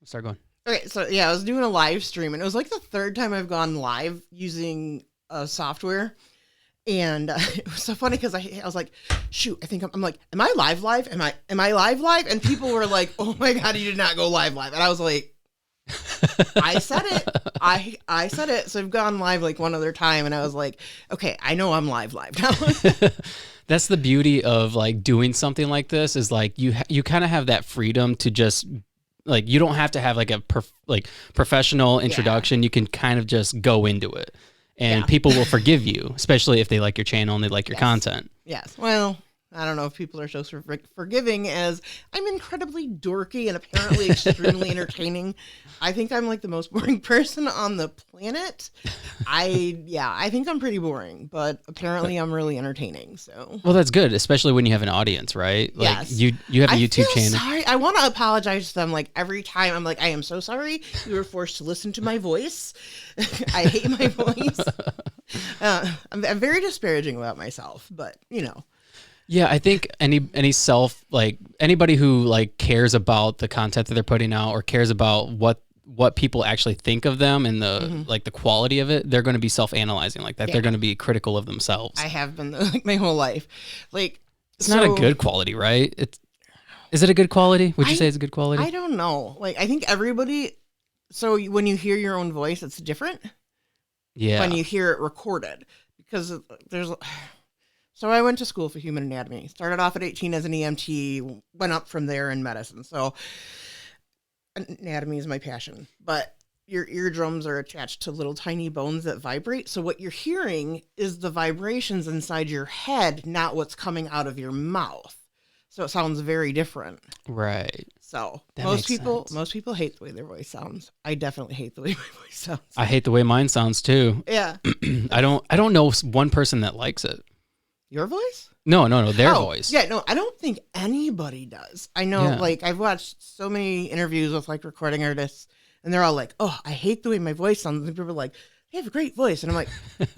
Start going. Okay, so yeah, I was doing a live stream, and it was like the third time I've gone live using a software. And it was so funny because I was like, shoot, I think I'm like, am I live? Am I live? And people were like, oh my God, you did not go live. And I was like, I said it. I said it. So I've gone live like one other time, and I was like, okay, I know I'm live now. That's the beauty of like doing something like this is like you kind of have that freedom to just like, you don't have to have like a professional introduction. You can kind of just go into it, and people will forgive you, especially if they like your channel and they like your content. Yes. Well, I don't know if people are so forgiving, as I'm incredibly dorky and apparently extremely entertaining. I think I'm like the most boring person on the planet. I think I'm pretty boring, but apparently I'm really entertaining. So well, that's good, especially when you have an audience, right? Like yes. you have a YouTube channel. Sorry, I want to apologize to them. Like every time, I'm like, I am so sorry you were forced to listen to my voice. I hate my voice. I'm very disparaging about myself, but you know. Yeah, I think anybody who like cares about the content that they're putting out or cares about what people actually think of them and the like the quality of it, they're going to be self-analyzing like that. Yeah. They're going to be critical of themselves. I have been like my whole life. Like it's not a good quality, right? Is it a good quality? Would you say it's a good quality? I don't know. Like I think everybody. So when you hear your own voice, it's different. Yeah. When you hear it recorded, because there's. So I went to school for human anatomy. Started off at 18 as an EMT, went up from there in medicine. So anatomy is my passion. But your eardrums are attached to little tiny bones that vibrate. So what you're hearing is the vibrations inside your head, not what's coming out of your mouth. So it sounds very different. Right. So most people hate the way their voice sounds. I definitely hate the way my voice sounds. I hate the way mine sounds too. Yeah. I don't know one person that likes it. Your voice? No, their voice. Yeah, no, I don't think anybody does. I know, like, I've watched so many interviews with, like, recording artists, and they're all like, oh, I hate the way my voice sounds. And people are like, you have a great voice. And I'm like,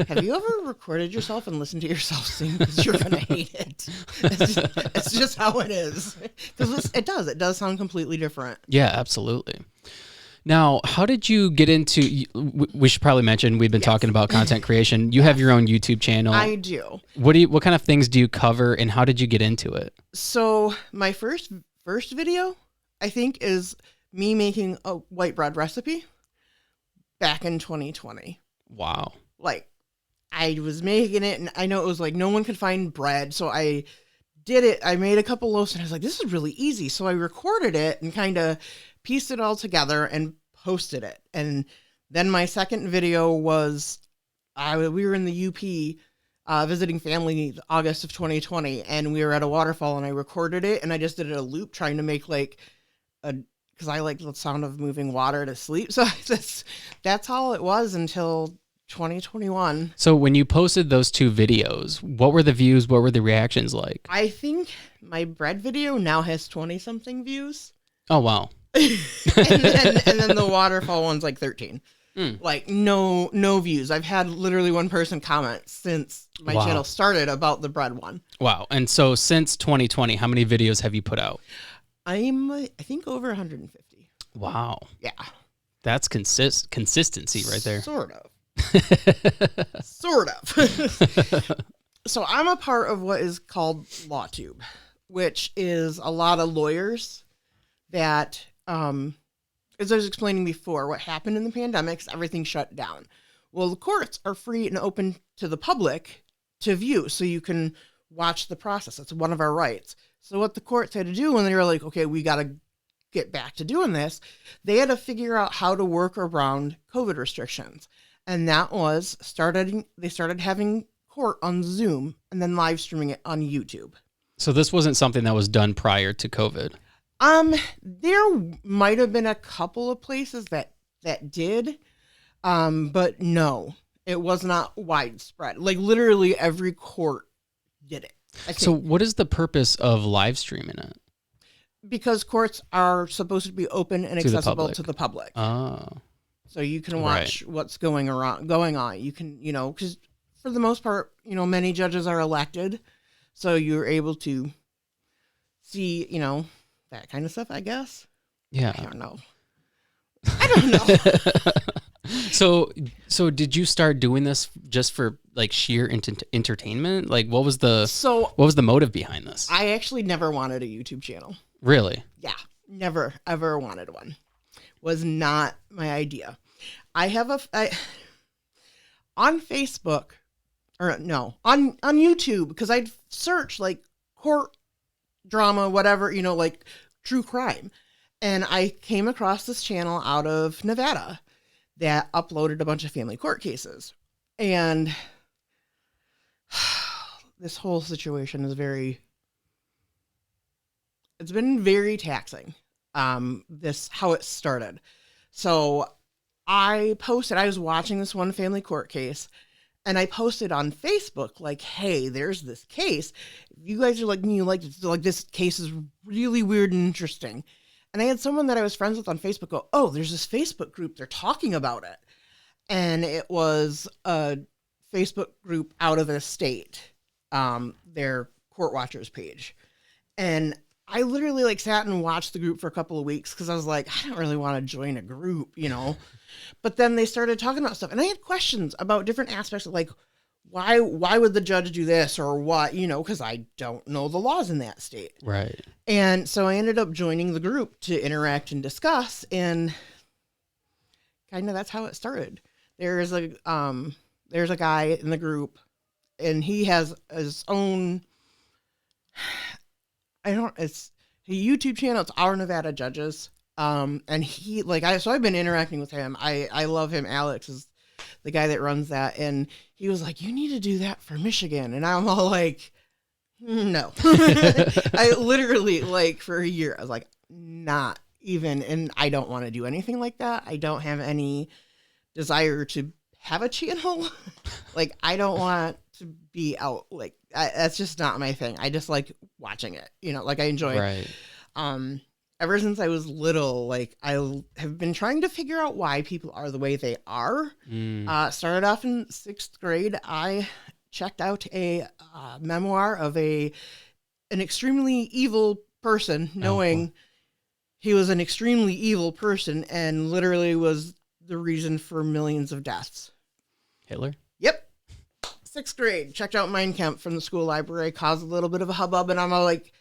have you ever recorded yourself and listened to yourself sing? Because you're going to hate it. It's just how it is. Because it does sound completely different. Yeah, absolutely. Now, how did you get into, we should probably mention, we've been talking about content creation. You have your own YouTube channel. I do. What kind of things do you cover, and how did you get into it? So my first video, I think, is me making a white bread recipe back in 2020. Wow. Like, I was making it, and I know it was like no one could find bread, so I did it. I made a couple loaves, and I was like, this is really easy. So I recorded it and kind of pieced it all together and posted it. And then my second video was we were in the UP visiting family August of 2020, and we were at a waterfall, and I recorded it, and I just did a loop trying to make like because I like the sound of moving water to sleep. So that's all it was until 2021. So when you posted those two videos, what were the views? What were the reactions like? I think my bread video now has 20 something views. Oh, wow. and then the waterfall one's like 13. Like no views. I've had literally one person comment since my channel started about the bread one. Wow. And so since 2020, how many videos have you put out? I think over 150. Wow. Yeah. That's consistency right there. Sort of. So I'm a part of what is called LawTube, which is a lot of lawyers that, as I was explaining before, what happened in the pandemics, everything shut down. Well, the courts are free and open to the public to view, so you can watch the process. It's one of our rights. So what the courts had to do when they were like, okay, we got to get back to doing this, they had to figure out how to work around COVID restrictions. And that was they started having court on Zoom and then live streaming it on YouTube. So this wasn't something that was done prior to COVID? There might have been a couple of places that did, but no, it was not widespread. Like literally every court did it. So what is the purpose of live streaming it? Because courts are supposed to be open and accessible to the public. Oh. So you can watch what's going on. You can, because for the most part, many judges are elected. So you're able to see, that kind of stuff, I guess. Yeah. I don't know. I don't know. So did you start doing this just for like sheer entertainment? Like what was the motive behind this? I actually never wanted a YouTube channel. Really? Yeah, never ever wanted one. Was not my idea. I have on Facebook, or no, on YouTube, because I'd search like court drama, whatever, like true crime. And I came across this channel out of Nevada that uploaded a bunch of family court cases. And this whole situation is it's been very taxing. How it started. So I was watching this one family court case, and I posted on Facebook, like, hey, there's this case. If you guys are like me, this case is really weird and interesting. And I had someone that I was friends with on Facebook go, oh, there's this Facebook group. They're talking about it. And it was a Facebook group out of the state, their court watchers page. And I literally sat and watched the group for a couple of weeks because I was like, I don't really want to join a group, But then they started talking about stuff, and I had questions about different aspects of why would the judge do this or what, because I don't know the laws in that state. Right. And so I ended up joining the group to interact and discuss, and kind of that's how it started. There's a guy in the group, and he has his own. It's a YouTube channel. It's Our Nevada Judges. And he, so I've been interacting with him. I love him. Alex is the guy that runs that. And he was like, you need to do that for Michigan. And I'm all like, no. I literally, for a year, I was like, not even. And I don't want to do anything like that. I don't have any desire to have a channel. I don't want to be out. That's just not my thing. I just like watching it, I enjoy it. Right. Ever since I was little, I have been trying to figure out why people are the way they are. Started off in 6th grade. I checked out a memoir of an extremely evil person, knowing he was an extremely evil person and literally was the reason for millions of deaths. Hitler? Yep. 6th grade. Checked out Mein Kampf from the school library. Caused a little bit of a hubbub, and I'm all like,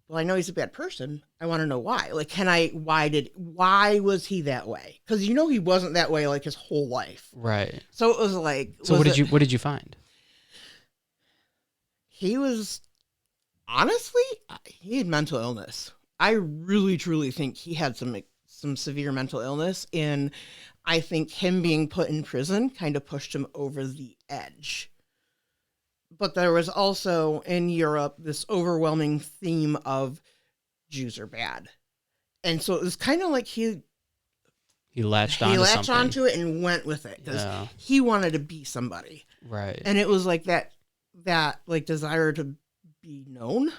well, I know he's a bad person. I want to know why. Why was he that way? Because he wasn't that way his whole life. Right. So it was like. So what did you find? He was, honestly, he had mental illness. I really truly think he had some severe mental illness, and I think him being put in prison kind of pushed him over the edge. But there was also in Europe this overwhelming theme of Jews are bad. And so it was kind of like he latched onto it and went with it because he wanted to be somebody. Right. And it was like that desire to be known,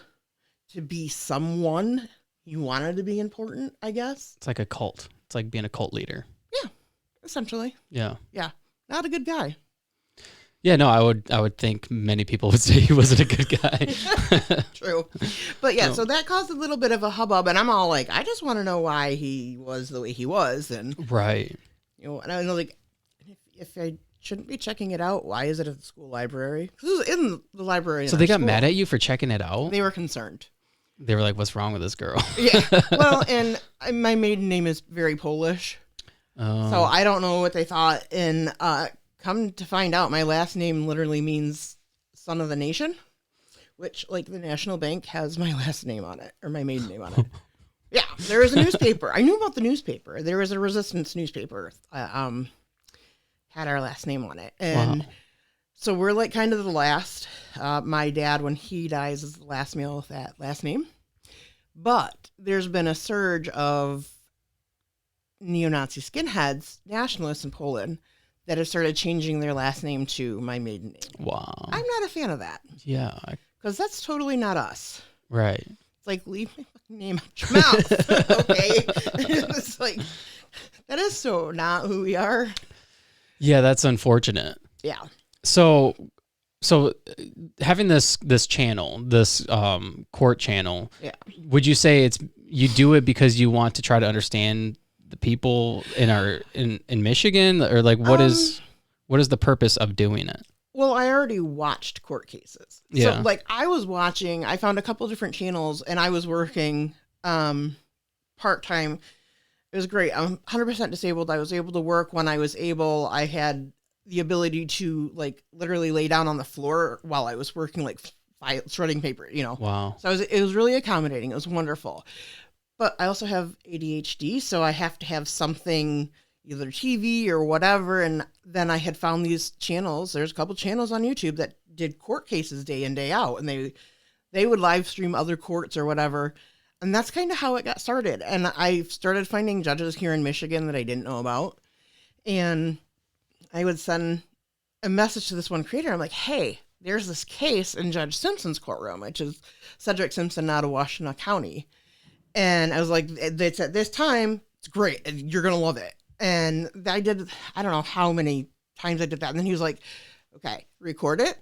to be someone. He wanted to be important, I guess. It's like a cult. It's like being a cult leader. Yeah, essentially. Yeah. Yeah. Not a good guy. Yeah, no, I would think many people would say he wasn't a good guy. True. But yeah, so that caused a little bit of a hubbub, and I'm all like, I just want to know why he was the way he was. And right. And I was like, if I shouldn't be checking it out, why is it at the school library? Because it was in the library. So they got mad at you for checking it out? They were concerned. They were like, what's wrong with this girl? Yeah. Well, and my maiden name is very Polish. Oh. So I don't know what they thought. And come to find out, my last name literally means son of the nation, which the National Bank has my last name on it, or my maiden name on it. Yeah, there is a newspaper. I knew about the newspaper. There was a resistance newspaper. Had our last name on it. And so we're kind of the last. My dad, when he dies, is the last male with that last name. But there's been a surge of neo-Nazi skinheads, nationalists in Poland, that have started changing their last name to my maiden name. Wow. I'm not a fan of that. Yeah. Because that's totally not us. Right. It's like, leave my fucking name out your mouth. Okay? It's like, that is so not who we are. Yeah, that's unfortunate. Yeah. So having this channel, this court channel, yeah. Would you say you do it because you want to try to understand the people in Michigan, or like what is the purpose of doing it? Well, I already watched court cases. Yeah. So like I found a couple different channels, and I was working part-time. It was great. I'm 100% disabled. I was able to work when I was able. I had the ability to like literally lay down on the floor while I was working, like shredding paper, Wow. So it was really accommodating. It was wonderful. But I also have ADHD, so I have to have something, either TV or whatever. And then I had found these channels. There's a couple channels on YouTube that did court cases day in, day out. And they would live stream other courts or whatever. And that's kind of how it got started. And I started finding judges here in Michigan that I didn't know about. And I would send a message to this one creator. I'm like, hey, there's this case in Judge Simpson's courtroom, which is Cedric Simpson out of Washtenaw County. And I was like, it's at this time. It's great. You're going to love it. And I don't know how many times I did that. And then he was like, okay, record it,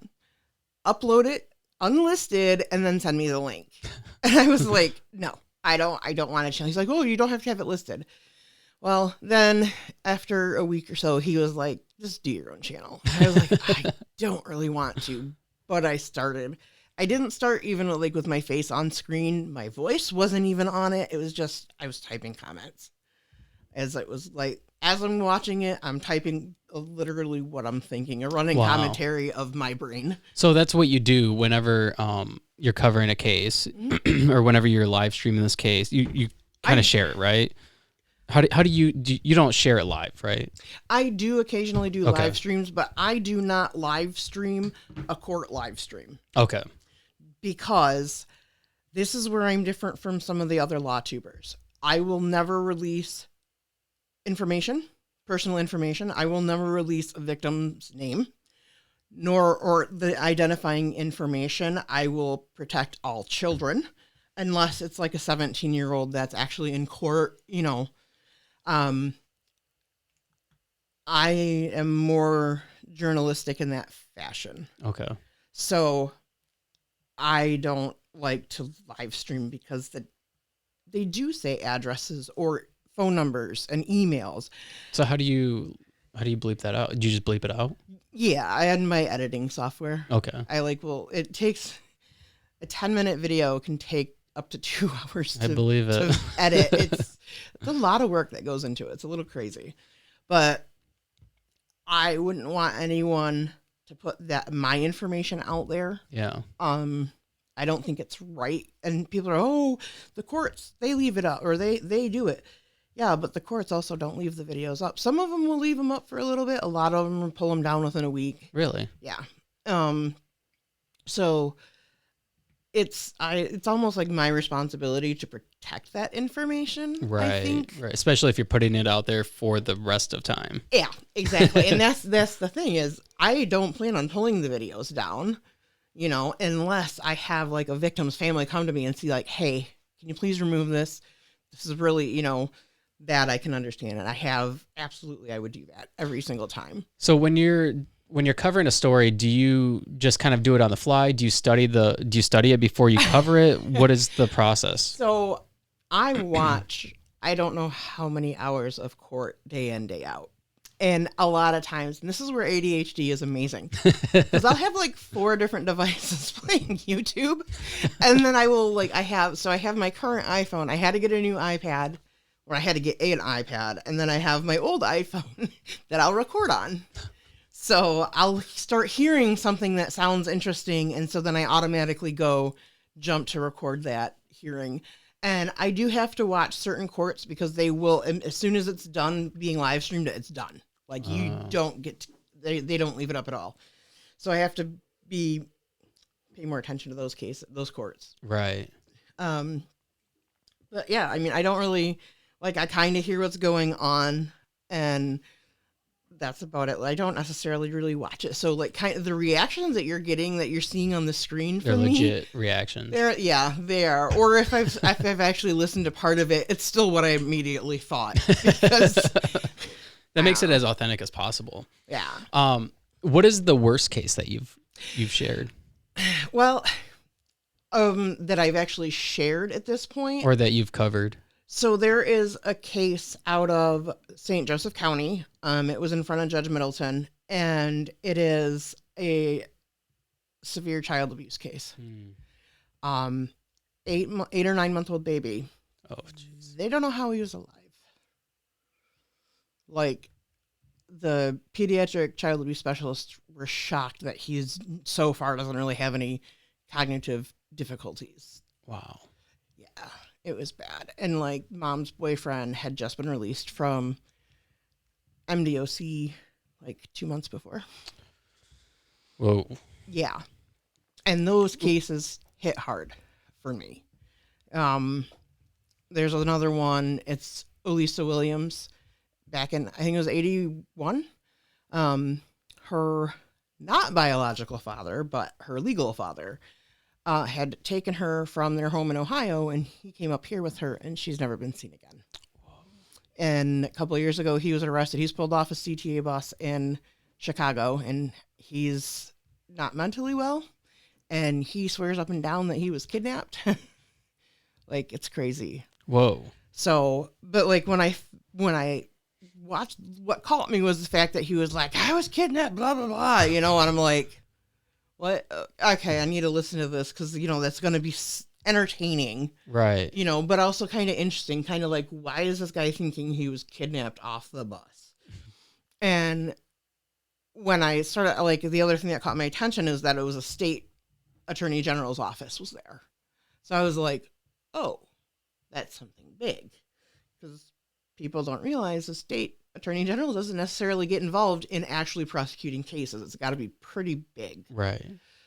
upload it, unlisted, and then send me the link. And I was like, no, I don't want to channel. He's like, oh, you don't have to have it listed. Well, then after a week or so, he was like, just do your own channel. And I was like, I don't really want to, but I started. I didn't start even like with my face on screen. My voice wasn't even on it. It was just, I was typing comments. As I'm watching it, I'm typing literally what I'm thinking, a running commentary of my brain. So that's what you do whenever you're covering a case or whenever you're live streaming this case, you kind of share it, right? How do you don't share it live, right? I do occasionally do live streams, but I do not live stream a court live stream. Okay. Because this is where I'm different from some of the other law tubers. I will never release personal information. I will never release a victim's name, or the identifying information. I will protect all children, unless it's like a 17-year-old that's actually in court, I am more journalistic in that fashion. Okay. So I don't like to live stream because they do say addresses or phone numbers and emails. So how do you bleep that out? Do you just bleep it out? Yeah, I had my editing software. Okay. It takes a 10-minute video can take up to 2 hours to edit. It's a lot of work that goes into it. It's a little crazy. But I wouldn't want anyone to put my information out there. Yeah. I don't think it's right. And people are, the courts, they leave it up, or they do it. Yeah, but the courts also don't leave the videos up. Some of them will leave them up for a little bit. A lot of them will pull them down within a week. Really? Yeah. So it's almost like my responsibility to protect that information. Right. I think. Right. Especially if you're putting it out there for the rest of time. Yeah, exactly. And that's the thing is I don't plan on pulling the videos down, unless I have like a victim's family come to me and see like, hey, can you please remove this? This is really, that I can understand it. I would do that every single time. So when you're covering a story, do you just kind of do it on the fly? Do you study it before you cover it? What is the process? So I watch, I don't know how many hours of court day in, day out. And a lot of times, and this is where ADHD is amazing, because I'll have like 4 different devices playing YouTube. And then I have my current iPhone. I had to get a new iPad, or I had to get an iPad. And then I have my old iPhone that I'll record on. So I'll start hearing something that sounds interesting. And so then I automatically jump to record that hearing. And I do have to watch certain courts because they will, as soon as it's done being live streamed, it's done. Like you don't they don't leave it up at all. So I have to pay more attention to those courts. Right. But yeah, I mean, I don't really, I kind of hear what's going on, and that's about it. I don't necessarily really watch it. So kind of the reactions that you're getting, that you're seeing on the screen from They're legit reactions. They are. Or if I've actually listened to part of it, it's still what I immediately thought. Because that makes it as authentic as possible. Yeah. What is the worst case that you've shared? Well, that I've actually shared at this point, or that you've covered? So there is a case out of St. Joseph County. It was in front of Judge Middleton, and it is a severe child abuse case. 8 or 9 month old baby. Oh, jeez. They don't know how he was alive. Like, the pediatric child abuse specialists were shocked that he's so far doesn't really have any cognitive difficulties. Wow. Yeah, it was bad. And like, mom's boyfriend had just been released from MDOC like 2 months before. Whoa. Yeah. And those cases hit hard for me. There's another one. It's Elisa Williams back in, I think it was 81. Her not biological father, but her legal father had taken her from their home in Ohio, and he came up here with her, and she's never been seen again. And a couple of years ago, he was arrested. He's pulled off a CTA bus in Chicago, and he's not mentally well, and he swears up and down that he was kidnapped. Like, it's crazy. Whoa. So, but like when I watched, what caught me was the fact that he was like, I was kidnapped, blah, blah, blah, you know, and I'm like, what? Okay, I need to listen to this because, you know, that's going to be entertaining. Right. You know, but also kind of interesting, kind of like, why is this guy thinking he was kidnapped off the bus? And when I started, like, the other thing that caught my attention is that it was a state attorney general's office was there. So I was like, oh, that's something big. Because people don't realize the state attorney general doesn't necessarily get involved in actually prosecuting cases. It's got to be pretty big. Right.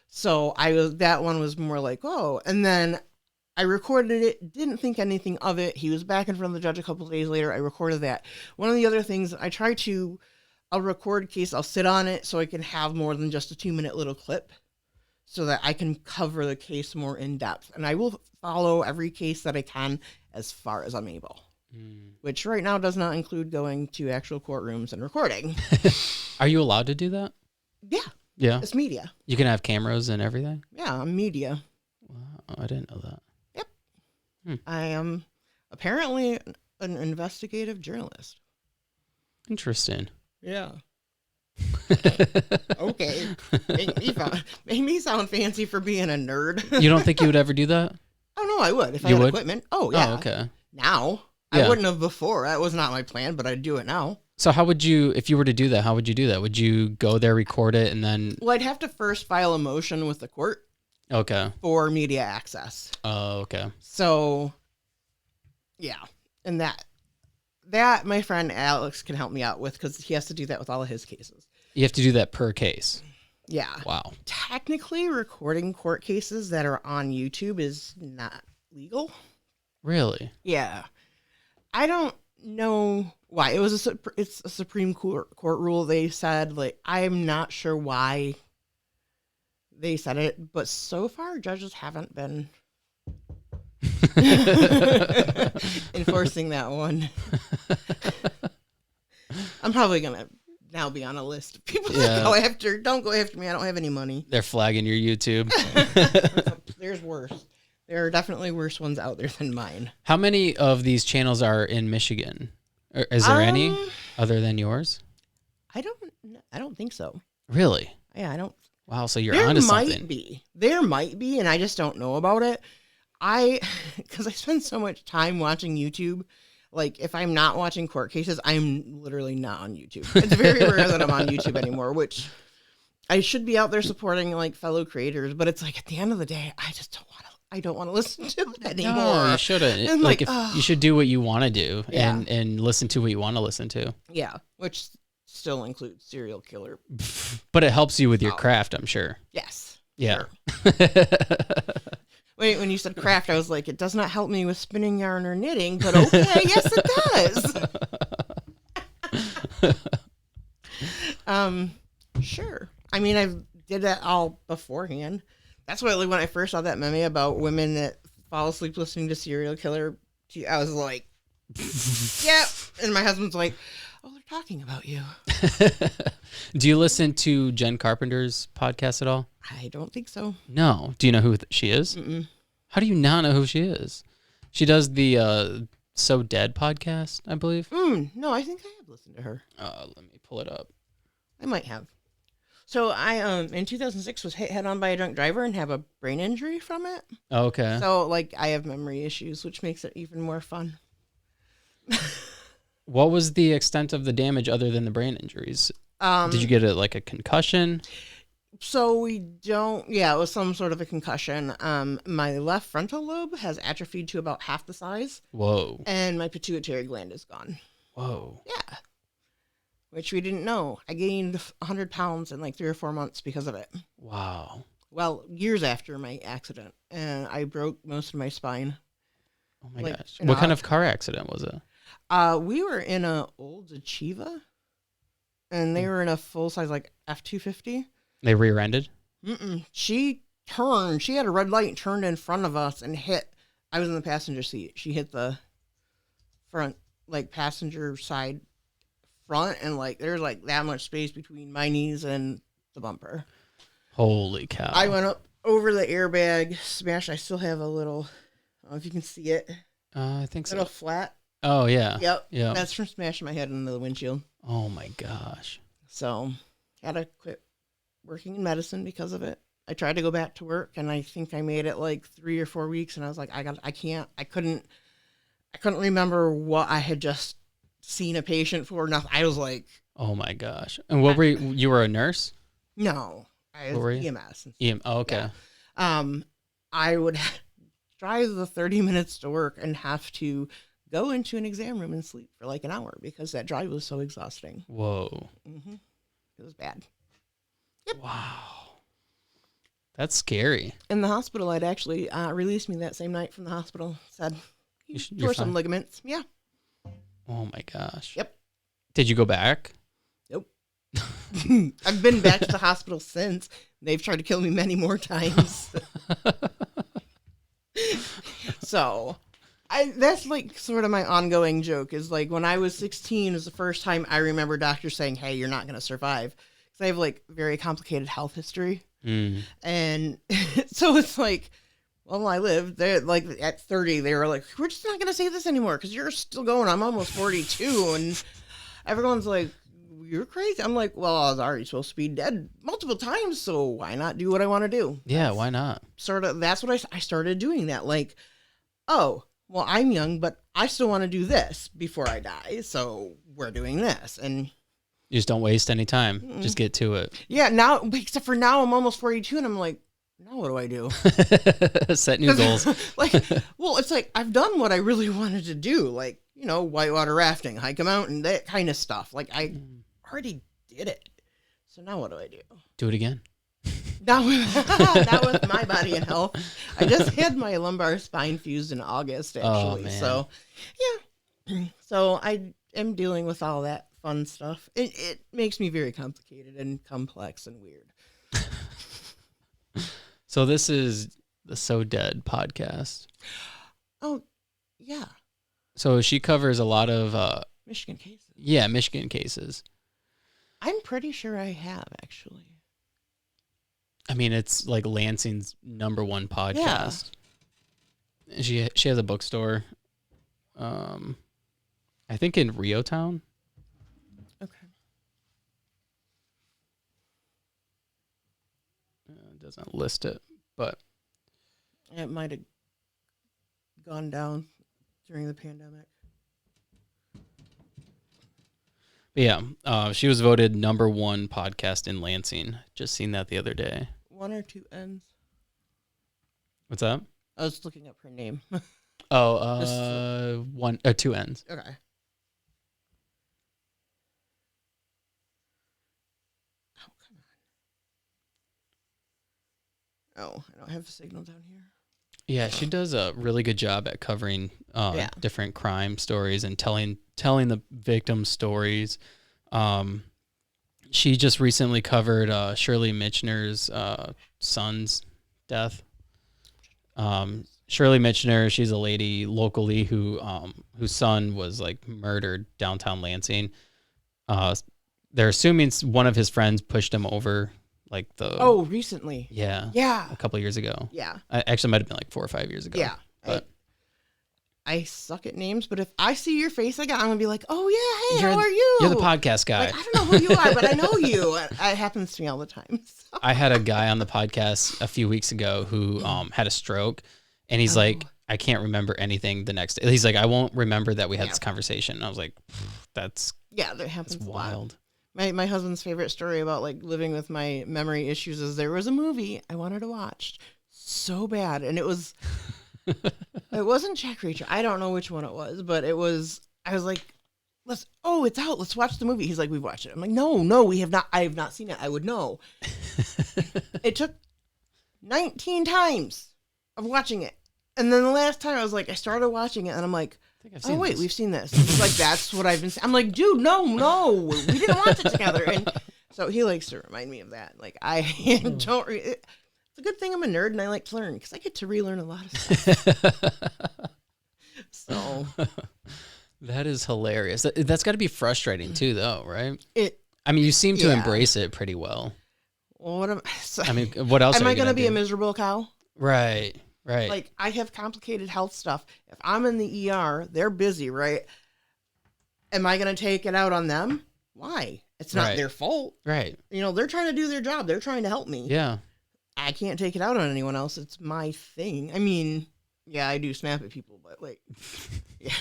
So that one was more like, oh, and then I recorded it, didn't think anything of it. He was back in front of the judge a couple of days later. I recorded that. One of the other things, I'll record a case, I'll sit on it so I can have more than just a 2-minute little clip so that I can cover the case more in depth. And I will follow every case that I can as far as I'm able, which right now does not include going to actual courtrooms and recording. Are you allowed to do that? Yeah. Yeah. It's media. You can have cameras and everything? Yeah, I'm media. Wow, I didn't know that. Yep. I am apparently an investigative journalist. Interesting. Yeah. Okay. Make me sound fancy for being a nerd. You don't think you would ever do that? Oh, no, I would if I You had would? equipment. Oh, yeah. Oh, okay. Now. Yeah. I wouldn't have before. That was not my plan, but I'd do it now. So how would you, if you were to do that, how would you do that? Would you go there, record it, and then... Well, I'd have to first file a motion with the court. Okay. For media access. Oh, okay. So, yeah. And that my friend Alex can help me out with because he has to do that with all of his cases. You have to do that per case. Yeah. Wow. Technically, recording court cases that are on YouTube is not legal. Really? Yeah. I don't know why. It's a Supreme Court rule. They said, like, I'm not sure why they said it, but so far judges haven't been enforcing that one. I'm probably going to now be on a list of people that don't go after me. I don't have any money. They're flagging your YouTube. There's worse. There are definitely worse ones out there than mine. How many of these channels are in Michigan? Is there any other than yours? I don't think so. Really? Yeah, I don't. Wow, so you're onto something. There might be, and I just don't know about it. Because I spend so much time watching YouTube. Like, if I'm not watching court cases, I'm literally not on YouTube. It's very rare that I'm on YouTube anymore, which I should be out there supporting, like, fellow creators. But it's like, at the end of the day, I don't want to listen to it anymore. No, you shouldn't. And like, you should do what you want to do and listen to what you want to listen to. Yeah, which still includes serial killer. But it helps you with your craft, I'm sure. Yes. Yeah. Sure. Wait, when you said craft, I was like, it does not help me with spinning yarn or knitting, but okay, yes, it does. Sure. I mean, I did that all beforehand. That's why, like, when I first saw that meme about women that fall asleep listening to serial killer, I was like, yep. And my husband's like, oh, they're talking about you. Do you listen to Jen Carpenter's podcast at all? I don't think so. No. Do you know who she is? Mm-mm. How do you not know who she is? She does the So Dead podcast, I believe. No, I think I have listened to her. Let me pull it up. I might have. So I in 2006 was hit head on by a drunk driver and have a brain injury from it. Okay. So like I have memory issues, which makes it even more fun. What was the extent of the damage other than the brain injuries? Did you get a concussion? So we don't. Yeah, it was some sort of a concussion. My left frontal lobe has atrophied to about half the size. Whoa. And my pituitary gland is gone. Whoa. Yeah. Which we didn't know. I gained 100 pounds in like 3 or 4 months because of it. Wow. Well, years after my accident, and I broke most of my spine. Oh my gosh. What kind of car accident was it? We were in a old Achieva, and they were in a full size like F-250. They rear-ended? She turned. She had a red light and turned in front of us and hit. I was in the passenger seat. She hit the front, like passenger side front, and like there's like that much space between my knees and the bumper. Holy cow. I went up over the airbag, smashed. I still have a little, I don't know if you can see it. I think so. Little flat. Oh, yeah. Yep. Yeah. That's from smashing my head into the windshield. Oh, my gosh. So, had to quit working in medicine because of it. I tried to go back to work, and I think I made it like 3 or 4 weeks, and I was like, I couldn't remember what I had just seen a patient for. Nothing. I was like, oh my gosh. And what were you were a nurse? No, I was EMS. Oh, okay. Yeah. I would drive the 30 minutes to work and have to go into an exam room and sleep for like an hour because that drive was so exhausting. Whoa. It was bad. Yep. Wow. That's scary. In the hospital, I'd actually released me that same night from the hospital. Said, you tore some ligaments. Yeah. Oh my gosh. Yep. Did you go back? Nope. I've been back to the hospital since. They've tried to kill me many more times. So, that's like sort of my ongoing joke is like when I was 16 is the first time I remember doctors saying, hey, you're not going to survive. Because I have like very complicated health history. And so it's like, well, I lived there like at 30, they were like, we're just not going to say this anymore because you're still going. I'm almost 42. And everyone's like, you're crazy. I'm like, well, I was already supposed to be dead multiple times. So why not do what I want to do? Yeah, why not? Sort of, that's what I started doing that. Like, oh, well, I'm young, but I still want to do this before I die. So we're doing this. And you just don't waste any time. Just get to it. Yeah, now, except for now, I'm almost 42 and I'm like, now what do I do? Set new goals. Like, well, it's like I've done what I really wanted to do, like, you know, whitewater rafting, hike a mountain, that kind of stuff. Like I already did it. So now what do I do? Do it again. Not with my body and health. I just had my lumbar spine fused in August, actually. Man. So, yeah. So I am dealing with all that fun stuff. It makes me very complicated and complex and weird. So this is the So Dead podcast. Oh, yeah. So she covers a lot of Michigan cases. Yeah, Michigan cases. I'm pretty sure I have, actually. I mean, it's like Lansing's #1 podcast. Yeah. She has a bookstore. I think in Rio Town. Okay. It doesn't list it, but it might have gone down during the pandemic. But yeah, she was voted #1 podcast in Lansing. Just seen that the other day. 1 or 2 N's. What's that? I was looking up her name. Oh, 2 N's. Okay. Oh, come on. Oh, I don't have a signal down here. Yeah, she does a really good job at covering different crime stories and telling the victims' stories. She just recently covered Shirley Mitchner's son's death. Shirley Mitchner, she's a lady locally whose son was like murdered downtown Lansing. They're assuming one of his friends pushed him over. Recently. Yeah. Yeah. A couple of years ago. Yeah. Actually, might have been like 4 or 5 years ago. Yeah. But I suck at names, but if I see your face again, I'm gonna be like, "Oh yeah, hey, You're- how are you?" You're the podcast guy. Like, I don't know who you are, but I know you. It happens to me all the time. So. I had a guy on the podcast a few weeks ago who had a stroke, and he's like, I can't remember anything the next day. He's like, I won't remember that we had this conversation. And I was like, that happens. That's wild. My husband's favorite story about like living with my memory issues is there was a movie I wanted to watch so bad, and it wasn't Jack Reacher. I don't know which one it was, but I was like, it's out. Let's watch the movie. He's like, we've watched it. I'm like, no, we have not. I have not seen it. I would know. It took 19 times of watching it. And then the last time I was like, I started watching it and I'm like, oh wait, we've seen this. He's like, that's what I've been saying. I'm like, dude, no, we didn't watch it together. And so he likes to remind me of that. Like I don't, it's a good thing I'm a nerd and I like to learn because I get to relearn a lot of stuff. So that is hilarious. That's got to be frustrating too though, right? I mean, you seem to Yeah. embrace it pretty well. Well, what what else am are I you going to do? be a miserable cow? Right. Like I have complicated health stuff. If I'm in the ER, they're busy, right? Am I going to take it out on them? Why? It's not their fault. Right. You know, they're trying to do their job. They're trying to help me. Yeah. I can't take it out on anyone else. It's my thing. I mean, yeah, I do snap at people, but like, yeah.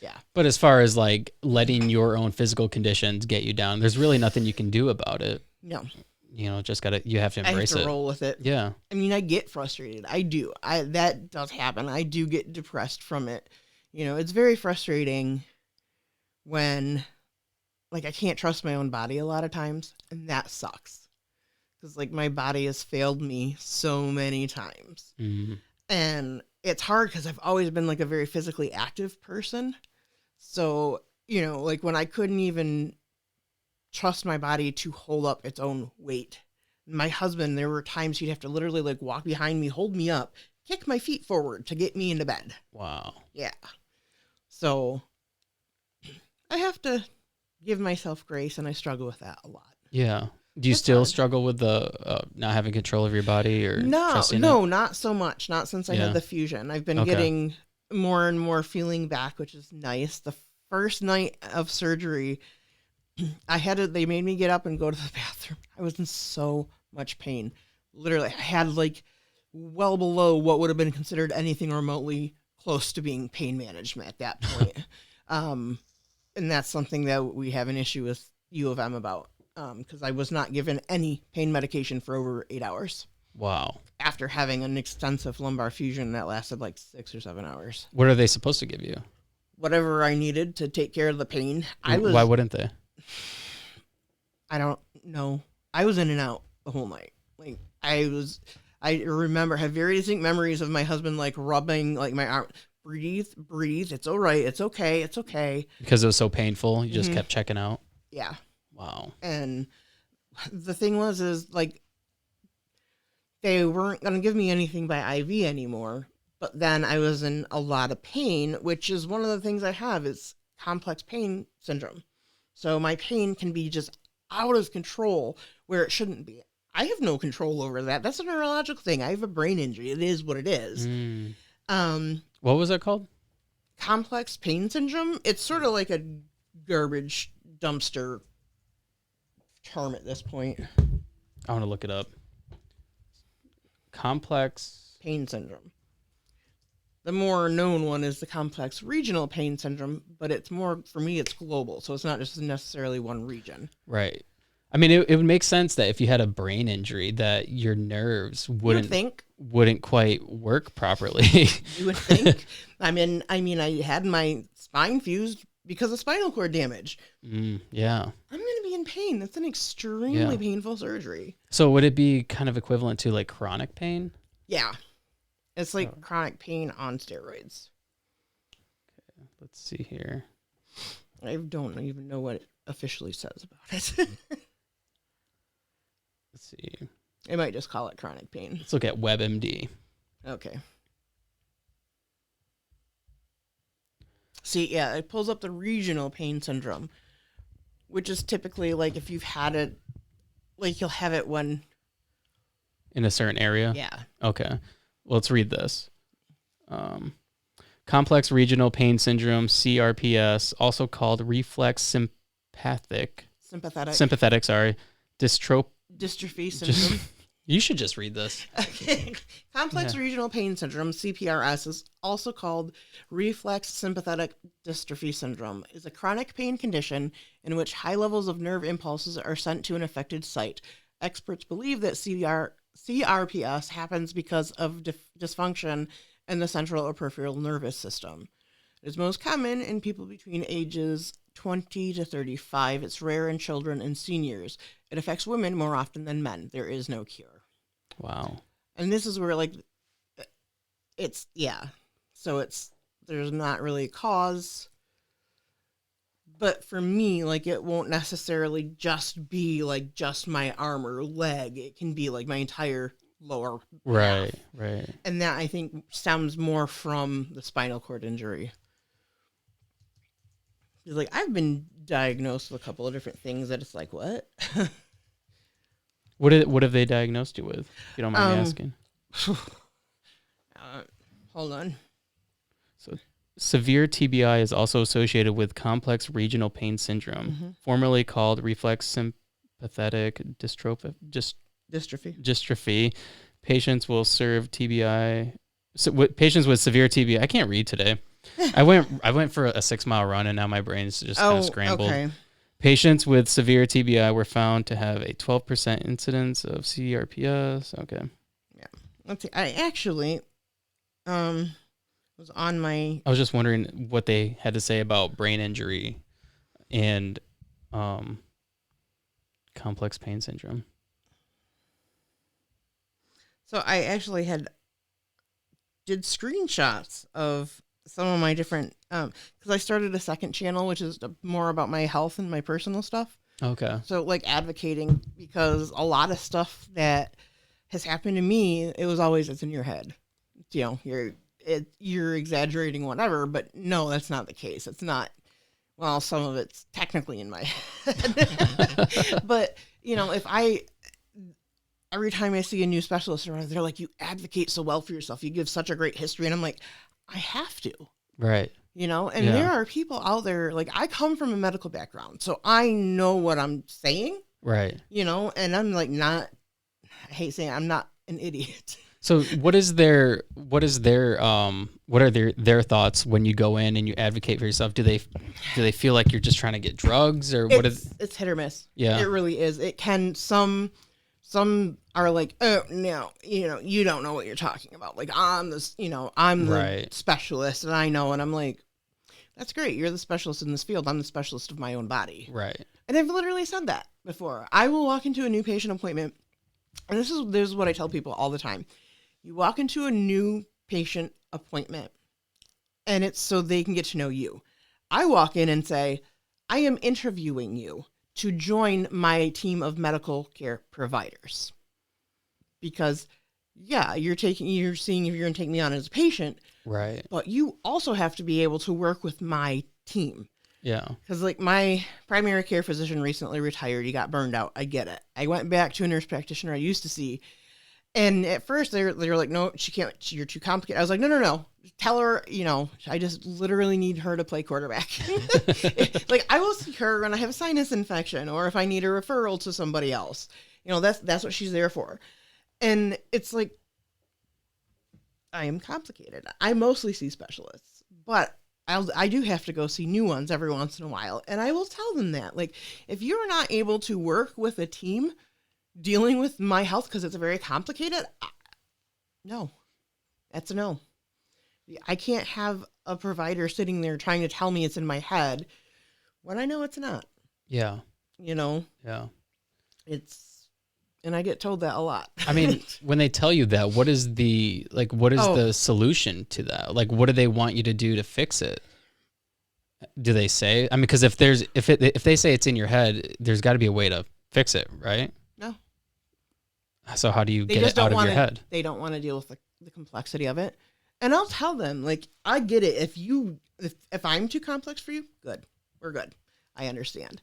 Yeah. But as far as like letting your own physical conditions get you down, there's really nothing you can do about it. No. You know, you have to embrace I have to it. roll with it. Yeah. I mean, I get frustrated. I do. That does happen. I do get depressed from it. You know, it's very frustrating when, like, I can't trust my own body a lot of times, and that sucks. Because, like, my body has failed me so many times. Mm-hmm. And it's hard because I've always been, like, a very physically active person. So, you know, like, when I couldn't even trust my body to hold up its own weight. My husband, there were times he'd have to literally like walk behind me, hold me up, kick my feet forward to get me into bed. Wow. Yeah. So I have to give myself grace, and I struggle with that a lot. Yeah. Do you still struggle with the not having control of your body or trusting No, it? not so much. Not since I had the fusion. I've been getting more and more feeling back, which is nice. The first night of surgery, they made me get up and go to the bathroom. I was in so much pain. Literally, I had like well below what would have been considered anything remotely close to being pain management at that point. And that's something that we have an issue with U of M about, because I was not given any pain medication for over 8 hours. Wow. After having an extensive lumbar fusion that lasted like 6 or 7 hours. What are they supposed to give you? Whatever I needed to take care of the pain. Why wouldn't they? I don't know. I was in and out the whole night. Like I remember, have very distinct memories of my husband like rubbing like my arm. Breathe. It's all right. It's okay. Because it was so painful, you just kept checking out. Yeah. Wow. And the thing is like they weren't going to give me anything by IV anymore. But then I was in a lot of pain, which is one of the things I have is complex pain syndrome. So my pain can be just out of control where it shouldn't be. I have no control over that. That's a neurological thing. I have a brain injury. It is what it is. What was that called? Complex pain syndrome. It's sort of like a garbage dumpster term at this point. I want to look it up. Complex pain syndrome. The more known one is the complex regional pain syndrome, but it's more, for me, it's global. So it's not just necessarily one region. Right. I mean, it would make sense that if you had a brain injury that your nerves wouldn't quite work properly. You would think. I mean, I had my spine fused because of spinal cord damage. Yeah. I'm going to be in pain. That's an extremely painful surgery. So would it be kind of equivalent to like chronic pain? Yeah. It's like chronic pain on steroids. Okay, let's see here. I don't even know what it officially says about it. Let's see. They might just call it chronic pain. Let's look at WebMD. Okay. See, yeah, it pulls up the regional pain syndrome, which is typically like if you've had it, like you'll have it when... In a certain area? Yeah. Okay. Well, let's read this. Complex regional pain syndrome, CRPS, also called reflex sympathetic, sorry, dystrophy syndrome. You should just read this. Okay. Complex regional pain syndrome, CPRS, is also called reflex sympathetic dystrophy syndrome, is a chronic pain condition in which high levels of nerve impulses are sent to an affected site. Experts believe that CRPS happens because of dysfunction in the central or peripheral nervous system. It is most common in people between ages 20 to 35. It's rare in children and seniors. It affects women more often than men. There is no cure. Wow. And this is where, like, so there's not really a cause. But for me, like, it won't necessarily just be, like, just my arm or leg. It can be, like, my entire lower half. Right. And that, I think, stems more from the spinal cord injury. It's like, I've been diagnosed with a couple of different things that it's like, what? What have they diagnosed you with, if you don't mind me asking? Hold on. So, severe TBI is also associated with complex regional pain syndrome, formerly called reflex sympathetic dystrophy. Patients will serve TBI. Patients with severe TBI. I can't read today. I went for a 6-mile run, and now my brain's just kind of scrambled. Okay. Patients with severe TBI were found to have a 12% incidence of CRPS. Okay. Yeah. Let's see. I actually was on my... I was just wondering what they had to say about brain injury and complex pain syndrome. So I actually did screenshots of some of my different, because I started a second channel, which is more about my health and my personal stuff. Okay. So, like, advocating, because a lot of stuff that has happened to me, it was always, it's in your head. You know, you're exaggerating whatever, but no, that's not the case. It's not, well, some of it's technically in my head. But, you know, every time I see a new specialist around, they're like, you advocate so well for yourself. You give such a great history. And I'm like, I have to. Right. You know, and there are people out there, like, I come from a medical background, so I know what I'm saying. Right. You know, and I'm like, I hate saying I'm not an idiot. So what are their thoughts when you go in and you advocate for yourself? Do they feel like you're just trying to get drugs, or what is it's hit or miss. Yeah. It really is. It can some are like, oh no, you know, you don't know what you're talking about. Like, I'm the specialist and I know, and I'm like, that's great. You're the specialist in this field. I'm the specialist of my own body. Right. And I've literally said that before. I will walk into a new patient appointment, and this is what I tell people all the time. You walk into a new patient appointment, and it's so they can get to know you. I walk in and say, I am interviewing you to join my team of medical care providers. Because, yeah, you're seeing if you're going to take me on as a patient. Right. But you also have to be able to work with my team. Yeah. Because, like, my primary care physician recently retired. He got burned out. I get it. I went back to a nurse practitioner I used to see. And at first, they were like, no, she can't. You're too complicated. I was like, no. Tell her, you know, I just literally need her to play quarterback. Like, I will see her when I have a sinus infection or if I need a referral to somebody else. You know, that's what she's there for. And it's like, I am complicated. I mostly see specialists, but I do have to go see new ones every once in a while. And I will tell them that, like, if you're not able to work with a team dealing with my health because it's very complicated, no, that's a no. I can't have a provider sitting there trying to tell me it's in my head when I know it's not. Yeah. You know? Yeah. And I get told that a lot. I mean, when they tell you that, what is the solution to that? Like, what do they want you to do to fix it? Do they say? I mean, because if they say it's in your head, there's got to be a way to fix it, right? No. So how do you get it out of your head? They don't want to deal with the complexity of it. And I'll tell them, like, I get it. If I'm too complex for you, good. We're good. I understand.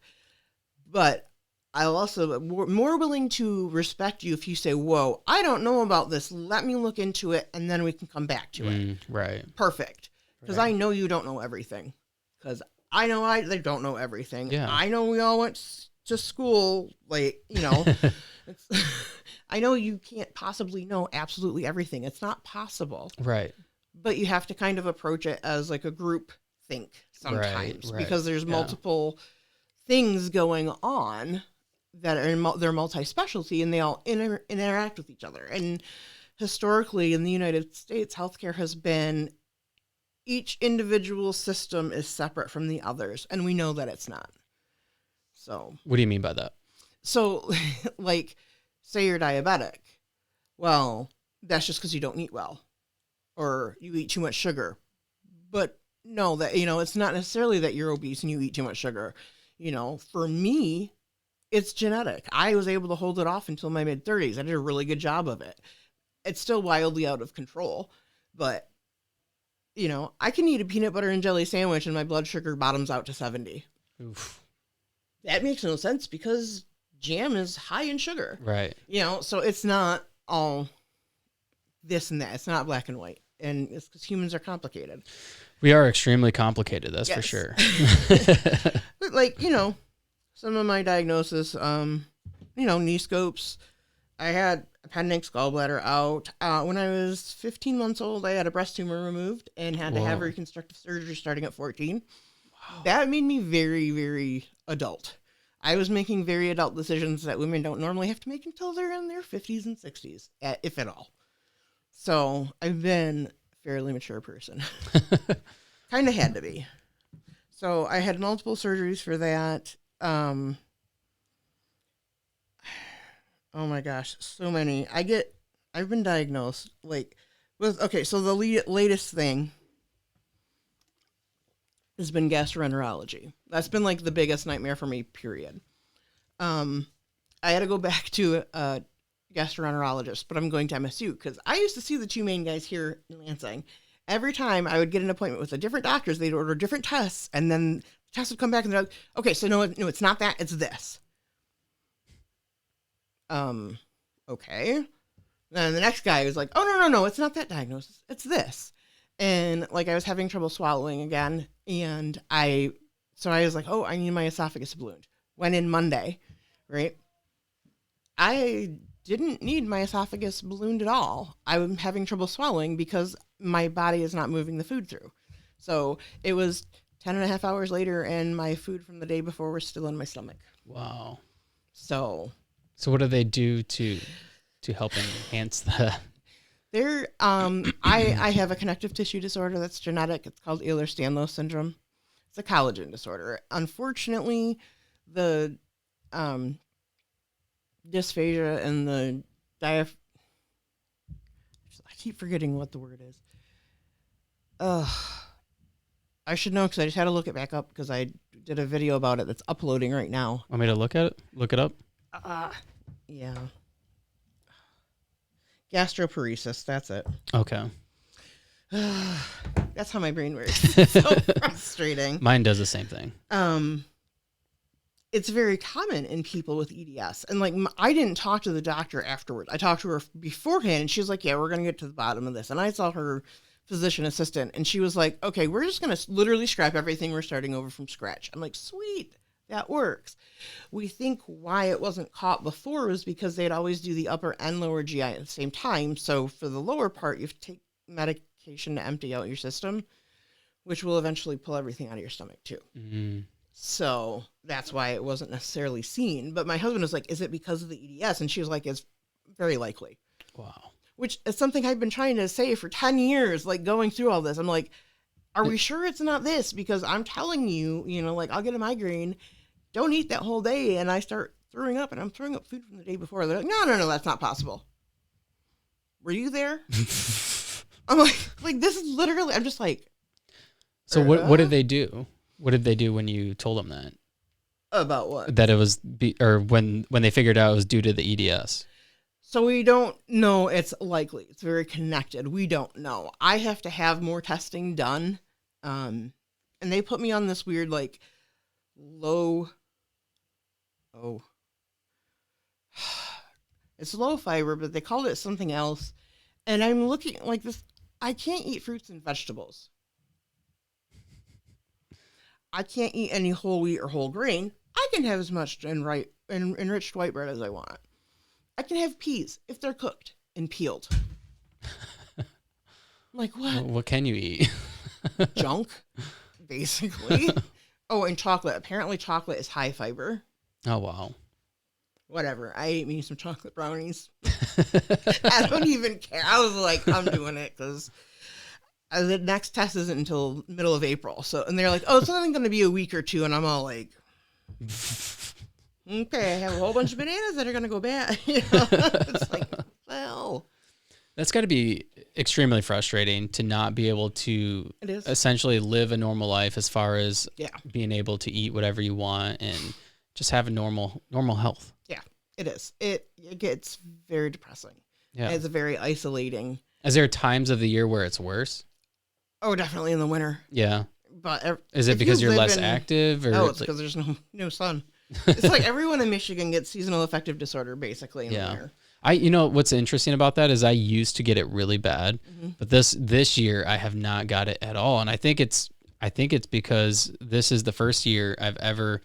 But I'll also more willing to respect you if you say, whoa, I don't know about this. Let me look into it, and then we can come back to it. Right. Perfect. Because Right. I know you don't know everything. Because I know they don't know everything. Yeah. I know we all went to school, like, it's, I know you can't possibly know absolutely everything. It's not possible. Right. But you have to kind of approach it as like a group think sometimes Right. because there's Yeah. multiple things going on that are they're multi-specialty and they all interact with each other. And historically in the United States, healthcare has been each individual system is separate from the others, and we know that it's not. So, What do you mean by that? so like, say you're diabetic. Well, that's just because you don't eat well, or you eat too much sugar. But no, that it's not necessarily that you're obese and you eat too much sugar. For me, it's genetic. I was able to hold it off until my mid-30s. I did a really good job of it. It's still wildly out of control, but I can eat a peanut butter and jelly sandwich and my blood sugar bottoms out to 70. Oof. That makes no sense because jam is high in sugar. Right. So it's not all this and that. It's not black and white. And it's because humans are complicated. We are extremely complicated, that's for Yes. sure. But like, some of my diagnosis, knee scopes. I had appendix, gallbladder out. When I was 15 months old, I had a breast tumor removed and had to have Whoa. reconstructive surgery starting at 14. Wow. That made me very, very adult. I was making very adult decisions that women don't normally have to make until they're in their 50s and 60s, if at all. So I've been a fairly mature person. Kind of had to be. So I had multiple surgeries for that. Oh my gosh, so many. I've been diagnosed so the latest thing has been gastroenterology. That's been like the biggest nightmare for me, period. I had to go back to a gastroenterologist, but I'm going to MSU because I used to see the two main guys here in Lansing. Every time I would get an appointment with the different doctors, they'd order different tests, and then the tests would come back and they're like, okay, so no, it's not that, it's this. Okay. Then the next guy was like, oh, no, it's not that diagnosis. It's this. And like, I was having trouble swallowing again. And I was like, oh, I need my esophagus ballooned. Went in Monday, right? I didn't need my esophagus ballooned at all. I'm having trouble swallowing because my body is not moving the food through. So it was 10 and a half hours later and my food from the day before was still in my stomach. Wow. So what do they do to help enhance the? I have a connective tissue disorder that's genetic. It's called Ehlers-Danlos syndrome. It's a collagen disorder. Unfortunately, the dysphagia and the I keep forgetting what the word is. I should know because I just had to look it back up because I did a video about it that's uploading right now. Want me to look at it? Look it up? Yeah. Gastroparesis, that's it. Okay. That's how my brain works. It's so frustrating. Mine does the same thing. It's very common in people with EDS. And like, I didn't talk to the doctor afterwards. I talked to her beforehand and she was like, yeah, we're going to get to the bottom of this. And I saw her physician assistant and she was like, okay, we're just going to literally scrap everything. We're starting over from scratch. I'm like, sweet, that works. We think why it wasn't caught before was because they'd always do the upper and lower GI at the same time. So for the lower part, you have to take medication to empty out your system, which will eventually pull everything out of your stomach too. Mm-hmm. So that's why it wasn't necessarily seen. But my husband was like, is it because of the EDS? And she was like, it's very likely. Wow. Which is something I've been trying to say for 10 years, like going through all this. I'm like, are we sure it's not this? Because I'm telling you, like I'll get a migraine. Don't eat that whole day. And I start throwing up and I'm throwing up food from the day before. They're like, no, that's not possible. Were you there? I'm like, this is literally, I'm just like. So what did they do? What did they do when you told them that? About what? That it was, when they figured out it was due to the EDS. So we don't know. It's likely. It's very connected. We don't know. I have to have more testing done. And they put me on this weird, like, it's low fiber, but they called it something else. And I'm looking like this. I can't eat fruits and vegetables. I can't eat any whole wheat or whole grain. I can have as much enriched white bread as I want. I can have peas if they're cooked and peeled. I'm like, what? What can you eat? Junk, basically. Oh, and chocolate. Apparently chocolate is high fiber. Oh, wow. Whatever. I ate me some chocolate brownies. I don't even care. I was like, I'm doing it because the next test isn't until middle of April. So, and they're like, oh, it's only going to be a week or two. And I'm all like, okay, I have a whole bunch of bananas that are going to go bad. You know? It's like, well. That's got to be extremely frustrating to not be able to essentially live a normal life as far as being able to eat whatever you want and just have a normal health. Yeah, it is. It gets very depressing. Yeah. It's very isolating. Is there times of the year where it's worse? Oh, definitely in the winter. Yeah. But is it because you're less active? Or no, it's because there's no sun. It's like everyone in Michigan gets seasonal affective disorder basically in the winter. You know what's interesting about that is I used to get it really bad, but this year I have not got it at all, and I think it's because this is the first year I've ever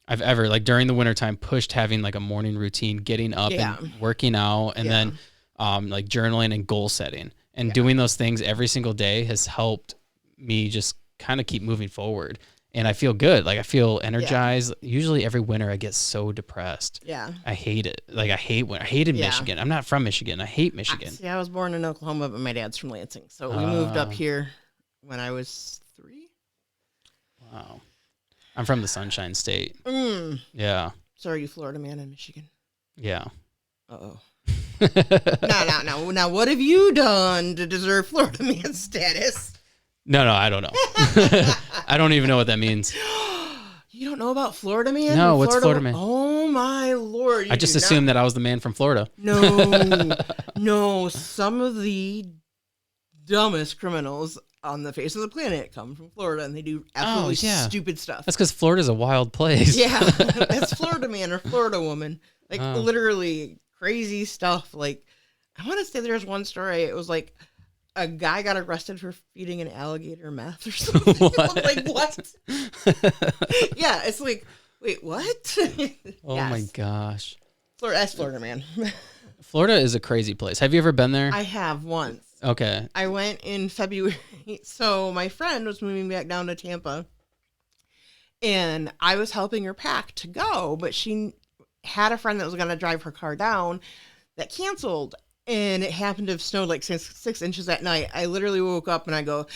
like during the wintertime pushed having like a morning routine, getting up and working out, and then like journaling and goal setting and doing those things every single day has helped me just kind of keep moving forward. And I feel good. Like I feel energized. Usually every winter I get so depressed. Yeah. I hate it. Like I hate winter. I hated Michigan. I'm not from Michigan. I hate Michigan. I was born in Oklahoma, but my dad's from Lansing. So we moved up here when I was 3. Wow. I'm from the Sunshine State. Yeah. So are you Florida man in Michigan? Yeah. Uh-oh. No. Now, what have you done to deserve Florida man status? No, I don't know. I don't even know what that means. You don't know about Florida man? No, what's Florida man? Oh my Lord. I just assumed that I was the man from Florida. No, some of the dumbest criminals on the face of the planet come from Florida and they do absolutely stupid stuff. That's because Florida's a wild place. Yeah, that's Florida man or Florida woman. Like literally crazy stuff. Like I want to say there's one story. It was like a guy got arrested for feeding an alligator meth or something. What? Like, what? Yeah, it's like, wait, what? Oh my gosh. That's Florida, man. Florida is a crazy place. Have you ever been there? I have once. Okay. I went in February. So my friend was moving back down to Tampa. And I was helping her pack to go, but she had a friend that was going to drive her car down that canceled. And it happened to have snowed like 6 inches that night. I literally woke up and I go,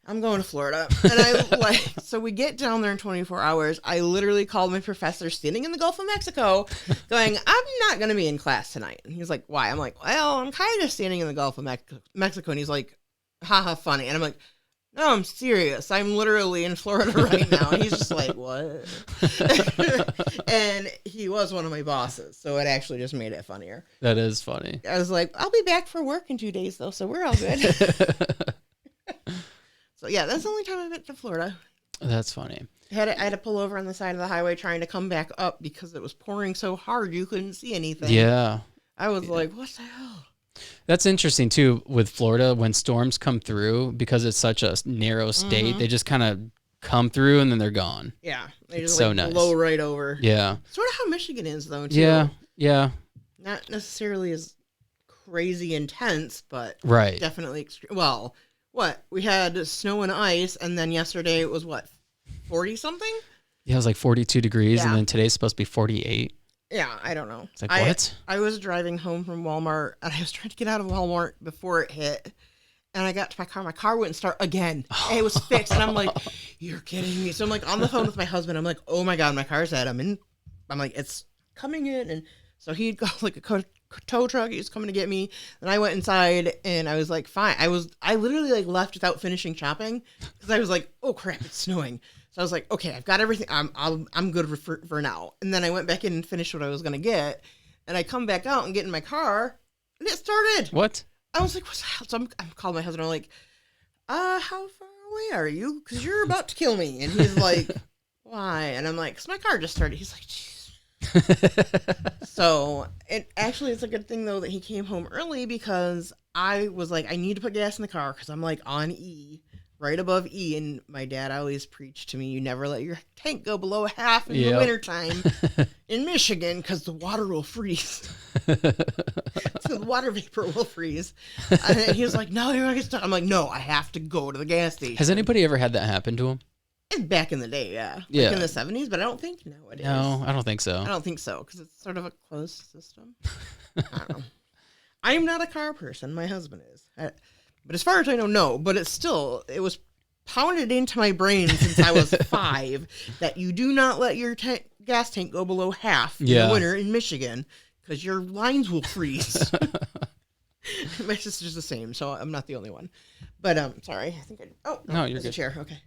I'm going to Florida. And so we get down there in 24 hours. I literally called my professor standing in the Gulf of Mexico going, I'm not going to be in class tonight. And he's like, why? I'm like, well, I'm kind of standing in the Gulf of Mexico. And he's like, haha, funny. And I'm like, no, I'm serious. I'm literally in Florida right now. And he's just like, what? And he was one of my bosses. So it actually just made it funnier. That is funny. I was like, I'll be back for work in 2 days, though. So we're all good. So, yeah, that's the only time I've been to Florida. That's funny. I had to pull over on the side of the highway trying to come back up because it was pouring so hard you couldn't see anything. Yeah. I was like, what the hell? That's interesting, too, with Florida. When storms come through, because it's such a narrow state, they just kind of come through and then they're gone. Yeah. They just so nice. blow right over. Yeah. Sort of how Michigan is, though, too. Yeah. Not necessarily as crazy intense, but definitely extreme. Well, we had snow and ice, and then yesterday it was 40 something? Yeah, it was like 42 degrees, and then today's supposed to be 48. Yeah, I don't know. It's like, what? I was driving home from Walmart, and I was trying to get out of Walmart before it hit, and I got to my car. My car wouldn't start again. And it was fixed, and I'm like, you're kidding me. So I'm like on the phone with my husband. I'm like, oh my God, my car's at him. I'm like, it's coming in. And so he'd got like a tow truck. He was coming to get me. And I went inside, and I was like, fine. I literally like left without finishing shopping because I was like, oh crap, it's snowing. So I was like, okay, I've got everything. I'm good for now. And then I went back in and finished what I was going to get. And I come back out and get in my car, and it started. What? I was like, what's the hell? So I'm calling my husband. I'm like, how far away are you? Because you're about to kill me. And he's like, why? And I'm like, because my car just started. He's like, jeez. So it's a good thing, though, that he came home early because I was like, I need to put gas in the car because I'm like on E. right above E. And my dad always preached to me, you never let your tank go below a half in the Yep. wintertime in Michigan because the water will freeze. So the water vapor will freeze. And he was like, no, you're not going to stop. I'm like, no, I have to go to the gas station. Has anybody ever had that happen to him? Back in the day, yeah. Yeah. Like in the 70s, but I don't think nowadays. No, I don't think so. I don't think so, because it's sort of a closed system. I don't know. I am not a car person. My husband is. But as far as I know, no. But it was pounded into my brain since I was 5 that you do not let your gas tank go below half in the winter in Michigan because your lines will freeze. My sister's the same, so I'm not the only one. But sorry, I think no, you're good. good. Chair, okay.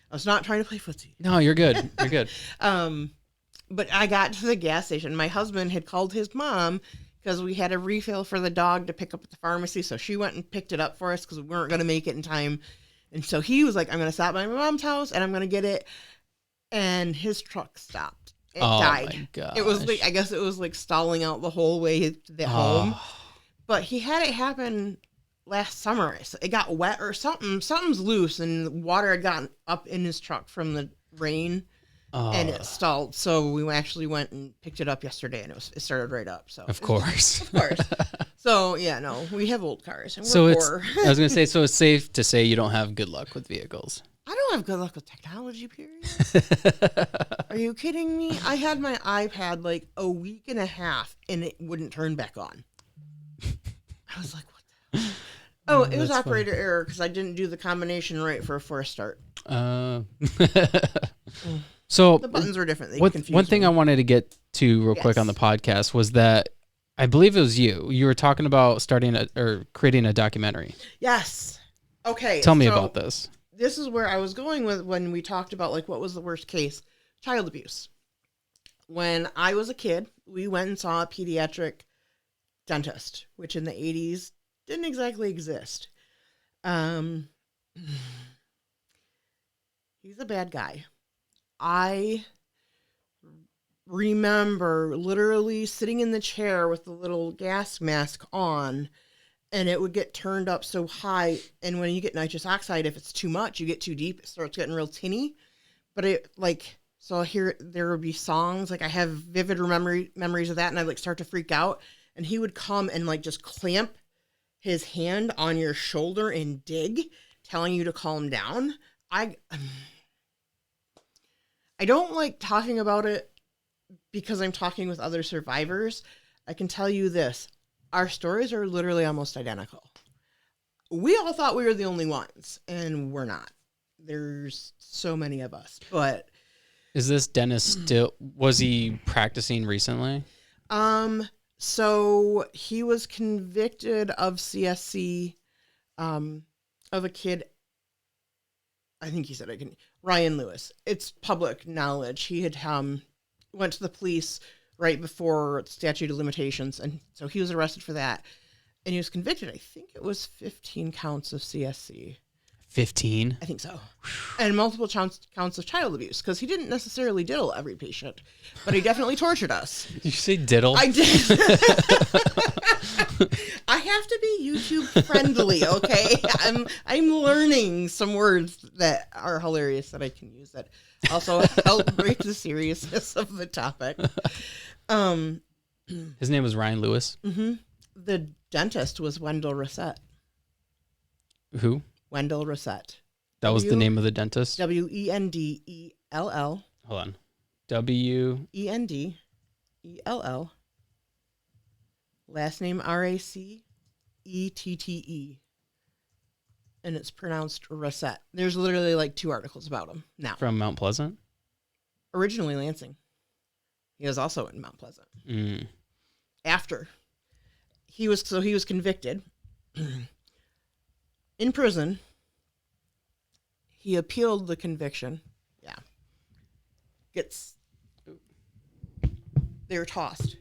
I was not trying to play footsie. No, you're good. You're good. But I got to the gas station. My husband had called his mom because we had a refill for the dog to pick up at the pharmacy. So she went and picked it up for us because we weren't going to make it in time. And so he was like, I'm going to stop by my mom's house and I'm going to get it. And his truck stopped. It died. My gosh. It was like, I guess it was like stalling out the whole way to the home. But he had it happen last summer. It got wet or something. Something's loose and water had gotten up in his truck from the rain. And it stalled, so we actually went and picked it up yesterday, and it started right up. So of course. So yeah, no, we have old cars, and we're So poor. I was gonna say, so it's safe to say you don't have good luck with vehicles. I don't have good luck with technology, period. Are you kidding me? I had my iPad like a week and a half, and it wouldn't turn back on. I was like, what the hell? Oh, it was operator error because I didn't do the combination right for a forced start. So the buttons were different. One thing I wanted to get to real quick on the podcast was that I believe it was you were talking about creating a documentary. Yes. Okay. Tell me about this. This is where I was going with when we talked about like what was the worst case, child abuse. When I was a kid, we went and saw a pediatric dentist, which in the 80s didn't exactly exist. He's a bad guy. I remember literally sitting in the chair with the little gas mask on, and it would get turned up so high. And when you get nitrous oxide, if it's too much, you get too deep, it starts getting real tinny. But so there would be songs, like I have vivid memories of that, and I'd like start to freak out. And he would come and like just clamp his hand on your shoulder and dig, telling you to calm down. I don't like talking about it because I'm talking with other survivors. I can tell you this. Our stories are literally almost identical. We all thought we were the only ones, and we're not. There's so many of us. But is this dentist was he practicing recently? So he was convicted of CSC of a kid. I think he said Ryan Lewis. It's public knowledge. He had went to the police right before statute of limitations, and so he was arrested for that. And he was convicted. I think it was 15 counts of CSC. 15? I think so. And multiple counts of child abuse, because he didn't necessarily diddle every patient, but he definitely tortured us. Did you say diddle? I did. I have to be YouTube friendly, okay? I'm learning some words that are hilarious that I can use that also help break the seriousness of the topic. His name was Ryan Lewis? Mm-hmm. The dentist was Wendell Reset. Who? Wendell Reset. That was the name of the dentist? Wendell. Hold on. Wendell. Last name Racette. And it's pronounced Reset. There's literally like 2 articles about him now. From Mount Pleasant? Originally Lansing. He was also in Mount Pleasant. Mm. After. He was convicted. In prison. He appealed the conviction. Yeah. They were tossed.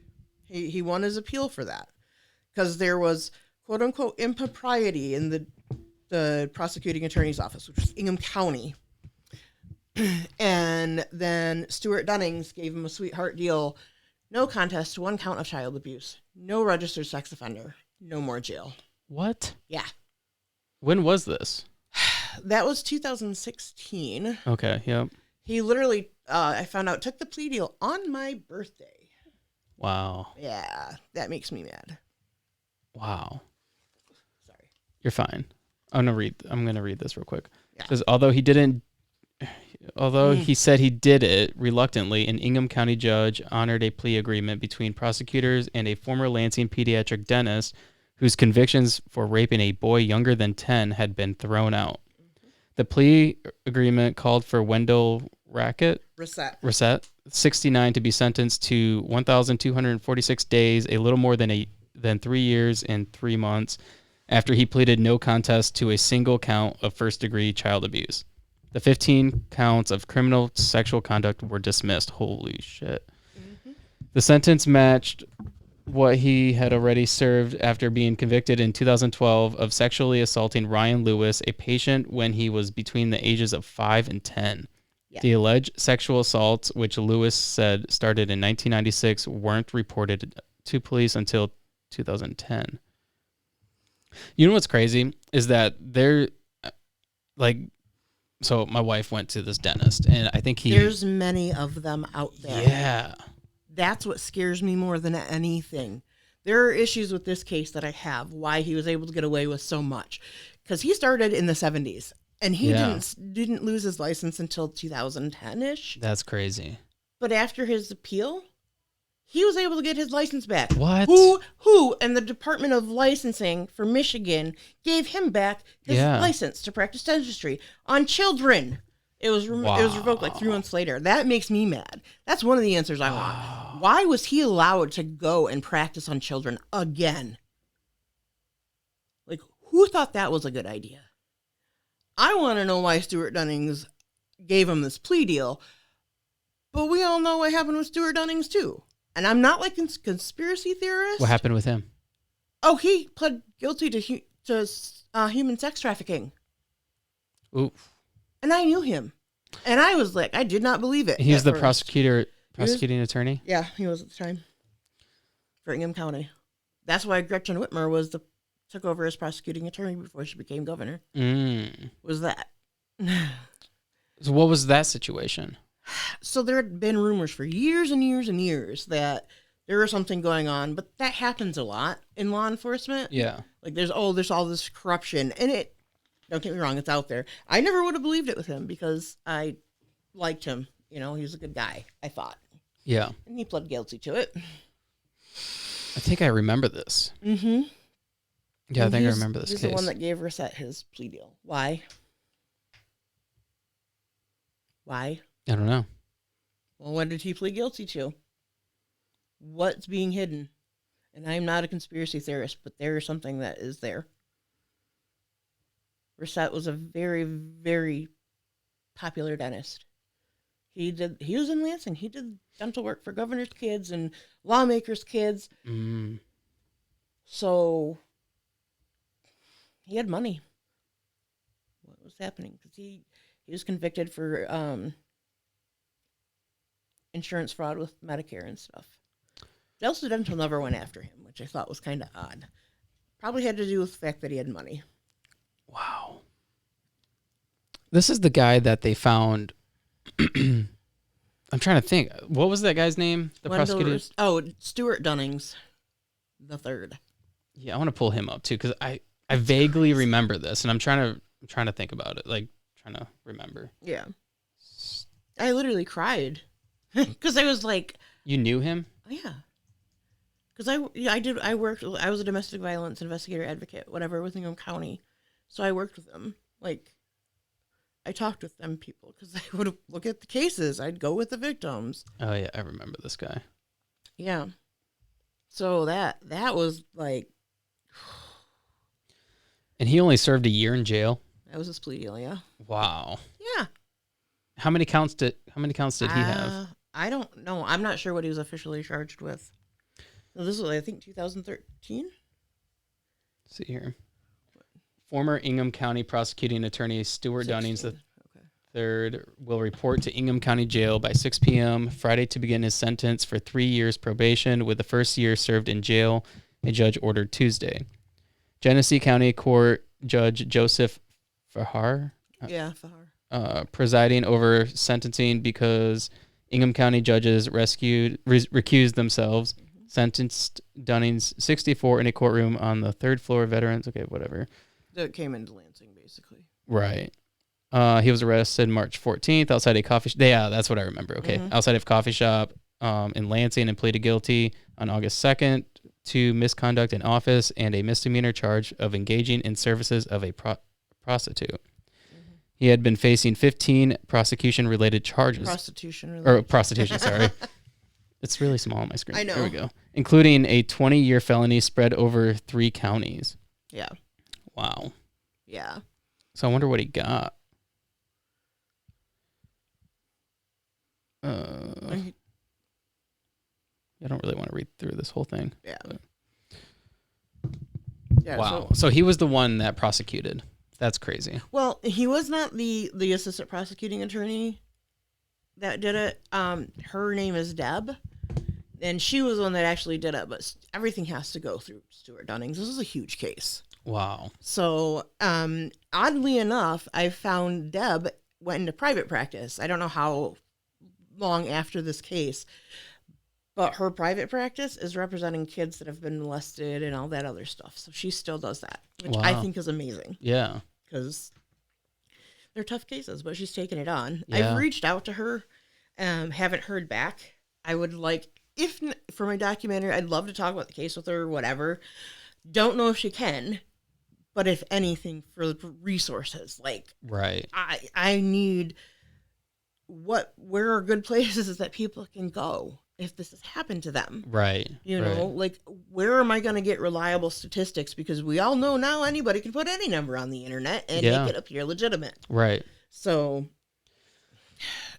He won his appeal for that. Because there was, quote unquote, impropriety in the prosecuting attorney's office, which was Ingham County. And then Stuart Dunnings gave him a sweetheart deal. No contest, 1 count of child abuse. No registered sex offender. No more jail. What? Yeah. When was this? That was 2016. Okay, yep. He literally, I found out, took the plea deal on my birthday. Wow. Yeah, that makes me mad. Wow. Sorry. You're fine. I'm gonna read this real quick. Yeah. Because although he said he did it reluctantly, an Ingham County judge honored a plea agreement between prosecutors and a former Lansing pediatric dentist whose convictions for raping a boy younger than 10 had been thrown out. The plea agreement called for Wendell Reset, 69, to be sentenced to 1,246 days, a little more than 3 years and 3 months, after he pleaded no contest to a single count of first-degree child abuse. The 15 counts of criminal sexual conduct were dismissed. Holy shit. Mm-hmm. The sentence matched what he had already served after being convicted in 2012 of sexually assaulting Ryan Lewis, a patient, when he was between the ages of 5 and 10. Yeah. The alleged sexual assaults, which Lewis said started in 1996, weren't reported to police until 2010. You know what's crazy is that so my wife went to this dentist, and I think there's many of them out there. Yeah. That's what scares me more than anything. There are issues with this case that I have, why he was able to get away with so much. Because he started in the 70s, and he didn't lose his license until 2010-ish. That's crazy. But after his appeal, he was able to get his license back. What? Who and the Department of Licensing for Michigan gave him back his license to practice dentistry on children. It was revoked like 3 months later. That makes me mad. That's one of the answers I want. Why was he allowed to go and practice on children again? Like, who thought that was a good idea? I want to know why Stuart Dunnings gave him this plea deal, but we all know what happened with Stuart Dunnings too. And I'm not like a conspiracy theorist. What happened with him? Oh, he pled guilty to human sex trafficking. Ooh. And I knew him. And I was like, I did not believe it. He was the prosecuting attorney? Yeah, he was at the time. For Ingham County. That's why Gretchen Whitmer took over as prosecuting attorney before she became governor. Was that. So what was that situation? So there had been rumors for years and years and years that there was something going on, but that happens a lot in law enforcement. Yeah. Like there's all this corruption, and don't get me wrong, it's out there. I never would have believed it with him because I liked him. You know, he was a good guy, I thought. Yeah. And he pled guilty to it. I think I remember this. Mm-hmm. Yeah, I think I remember this case. He's the one that gave Reset his plea deal. Why? Why? I don't know. Well, what did he plead guilty to? What's being hidden? And I'm not a conspiracy theorist, but there is something that is there. Reset was a very, very popular dentist. He was in Lansing. He did dental work for governor's kids and lawmakers' kids. Mm. So he had money. What was happening? Because he was convicted for insurance fraud with Medicare and stuff. Delta Dental never went after him, which I thought was kind of odd. Probably had to do with the fact that he had money. Wow. This is the guy that they found. I'm trying to think. What was that guy's name? The prosecutor? Stuart Dunnings the third. Yeah, I want to pull him up too because I vaguely remember this, and I'm trying to think about it, like trying to remember. Yeah, I literally cried because I was like, you knew him? Yeah, because I was a domestic violence investigator advocate, whatever, with Ingham County, so I worked with them. Like, I talked with them people because I would look at the cases. I'd go with the victims. Oh yeah, I remember this guy. Yeah. So that was like, and he only served a year in jail. That was his plea deal, yeah. Wow. Yeah. How many counts did he have? I don't know. I'm not sure what he was officially charged with. So this was, I think, 2013. Let's see here. Former Ingham County prosecuting attorney Stuart 16. Dunnings III will report to Ingham County Jail by 6 p.m. Friday to begin his sentence for 3 years probation, with the first year served in jail, a judge ordered Tuesday. Genesee County Court Judge Joseph Fahar Yeah, Fahar. Presiding over sentencing because Ingham County judges recused themselves, sentenced Dunnings 64 in a courtroom on the third floor of Veterans. Okay, whatever. That came into Lansing, basically. Right. He was arrested March 14th outside a coffee shop. Yeah, that's what I remember. Okay. Outside of a coffee shop in Lansing and pleaded guilty on August 2nd to misconduct in office and a misdemeanor charge of engaging in services of a prostitute. He had been facing 15 prosecution-related charges. Prostitution, sorry. It's really small on my screen. I know. There we go. Including a 20-year felony spread over 3 counties. Yeah. Wow. Yeah. So I wonder what he got. I don't really want to read through this whole thing. Yeah. Wow. So he was the one that prosecuted. That's crazy. Well, he was not the assistant prosecuting attorney that did it. Her name is Deb, and she was the one that actually did it. But everything has to go through Stuart Dunnings. This is a huge case. Wow. So, oddly enough, I found Deb went into private practice. I don't know how long after this case, but her private practice is representing kids that have been molested and all that other stuff. So she still does that, which I think is amazing. Yeah. Because they're tough cases, but she's taking it on. Yeah. I've reached out to her, haven't heard back. I would like, for my documentary, I'd love to talk about the case with her or whatever. Don't know if she can, but if anything, for resources. Like, right. I need where are good places that people can go if this has happened to them. Right. You know, like, where am I going to get reliable statistics? Because we all know now anybody can put any number on the internet and make it appear legitimate. Right. So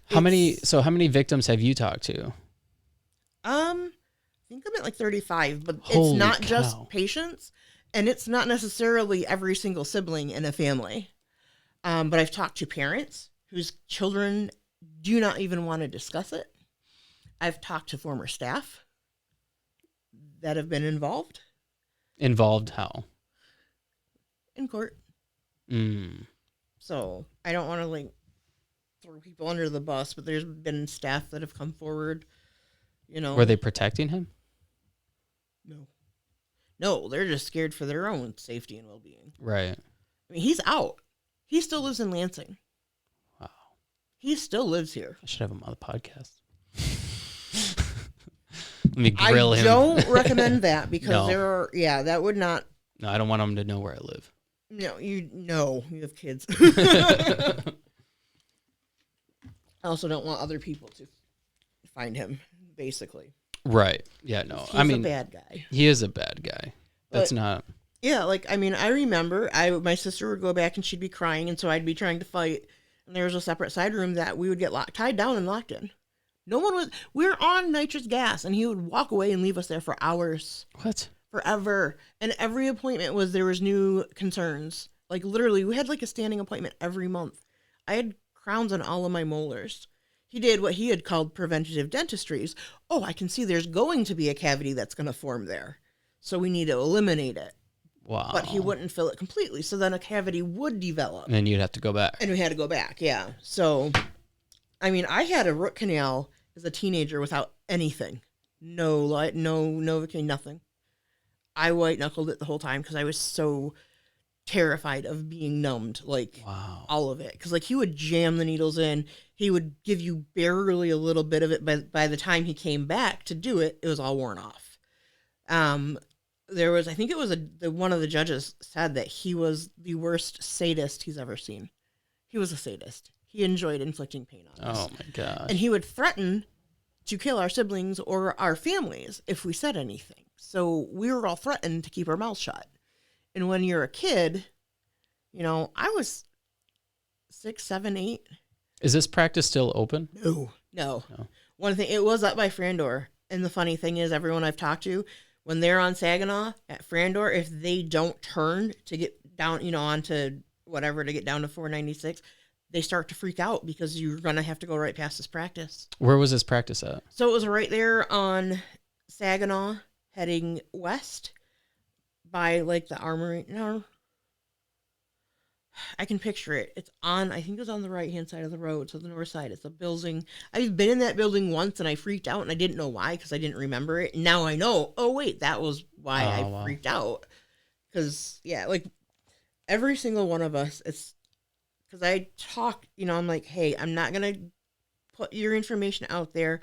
how many victims have you talked to? I think I'm at like 35, but Holy it's not cow. just patients, and it's not necessarily every single sibling in a family. But I've talked to parents whose children do not even want to discuss it. I've talked to former staff that have been involved. Involved how? In court. Mm. So I don't want to like throw people under the bus, but there's been staff that have come forward, you know. Were they protecting him? No, they're just scared for their own safety and well-being. Right. I mean, he's out. He still lives in Lansing. Wow. He still lives here. I should have him on the podcast. Let me grill him. I don't recommend that because that would not. No, I don't want him to know where I live. No, you have kids. I also don't want other people to find him, basically. Right. Yeah, no. He's a bad guy. He is a bad guy. That's not. Yeah, like, I mean, I remember my sister would go back and she'd be crying, and so I'd be trying to fight, and there was a separate side room that we would get tied down and locked in. We were on nitrous gas, and he would walk away and leave us there for hours. What? Forever. And every appointment there was new concerns. Like, literally, we had like a standing appointment every month. I had crowns on all of my molars. He did what he had called preventative dentistries. Oh, I can see there's going to be a cavity that's going to form there, so we need to eliminate it. Wow. But he wouldn't fill it completely, so then a cavity would develop. And then you'd have to go back. And we had to go back, yeah. So, I mean, I had a root canal as a teenager without anything. No light, no Novocaine, nothing. I white-knuckled it the whole time because I was so terrified of being numbed, like, wow. all of it. Because, like, he would jam the needles in. He would give you barely a little bit of it. By the time he came back to do it, it was all worn off. There was, I think it was one of the judges said that he was the worst sadist he's ever seen. He was a sadist. He enjoyed inflicting pain on us. Oh, my gosh. And he would threaten to kill our siblings or our families if we said anything. So we were all threatened to keep our mouths shut. And when you're a kid, you know, I was 6, 7, 8. Is this practice still open? No. One thing, it was up by Frandor. And the funny thing is, everyone I've talked to, when they're on Saginaw at Frandor, if they don't turn to get down, you know, onto whatever to get down to 496, they start to freak out because you're going to have to go right past this practice. Where was this practice at? So it was right there on Saginaw, heading west by, like, the armory. No. I can picture it. It's on, I think it was on the right-hand side of the road, so the north side. It's a building. I've been in that building once, and I freaked out, and I didn't know why, because I didn't remember it. And now I know, oh, wait, that was why I wow. freaked out. Because, yeah, like, every single one of us, it's, because I talk, I'm like, hey, I'm not going to put your information out there.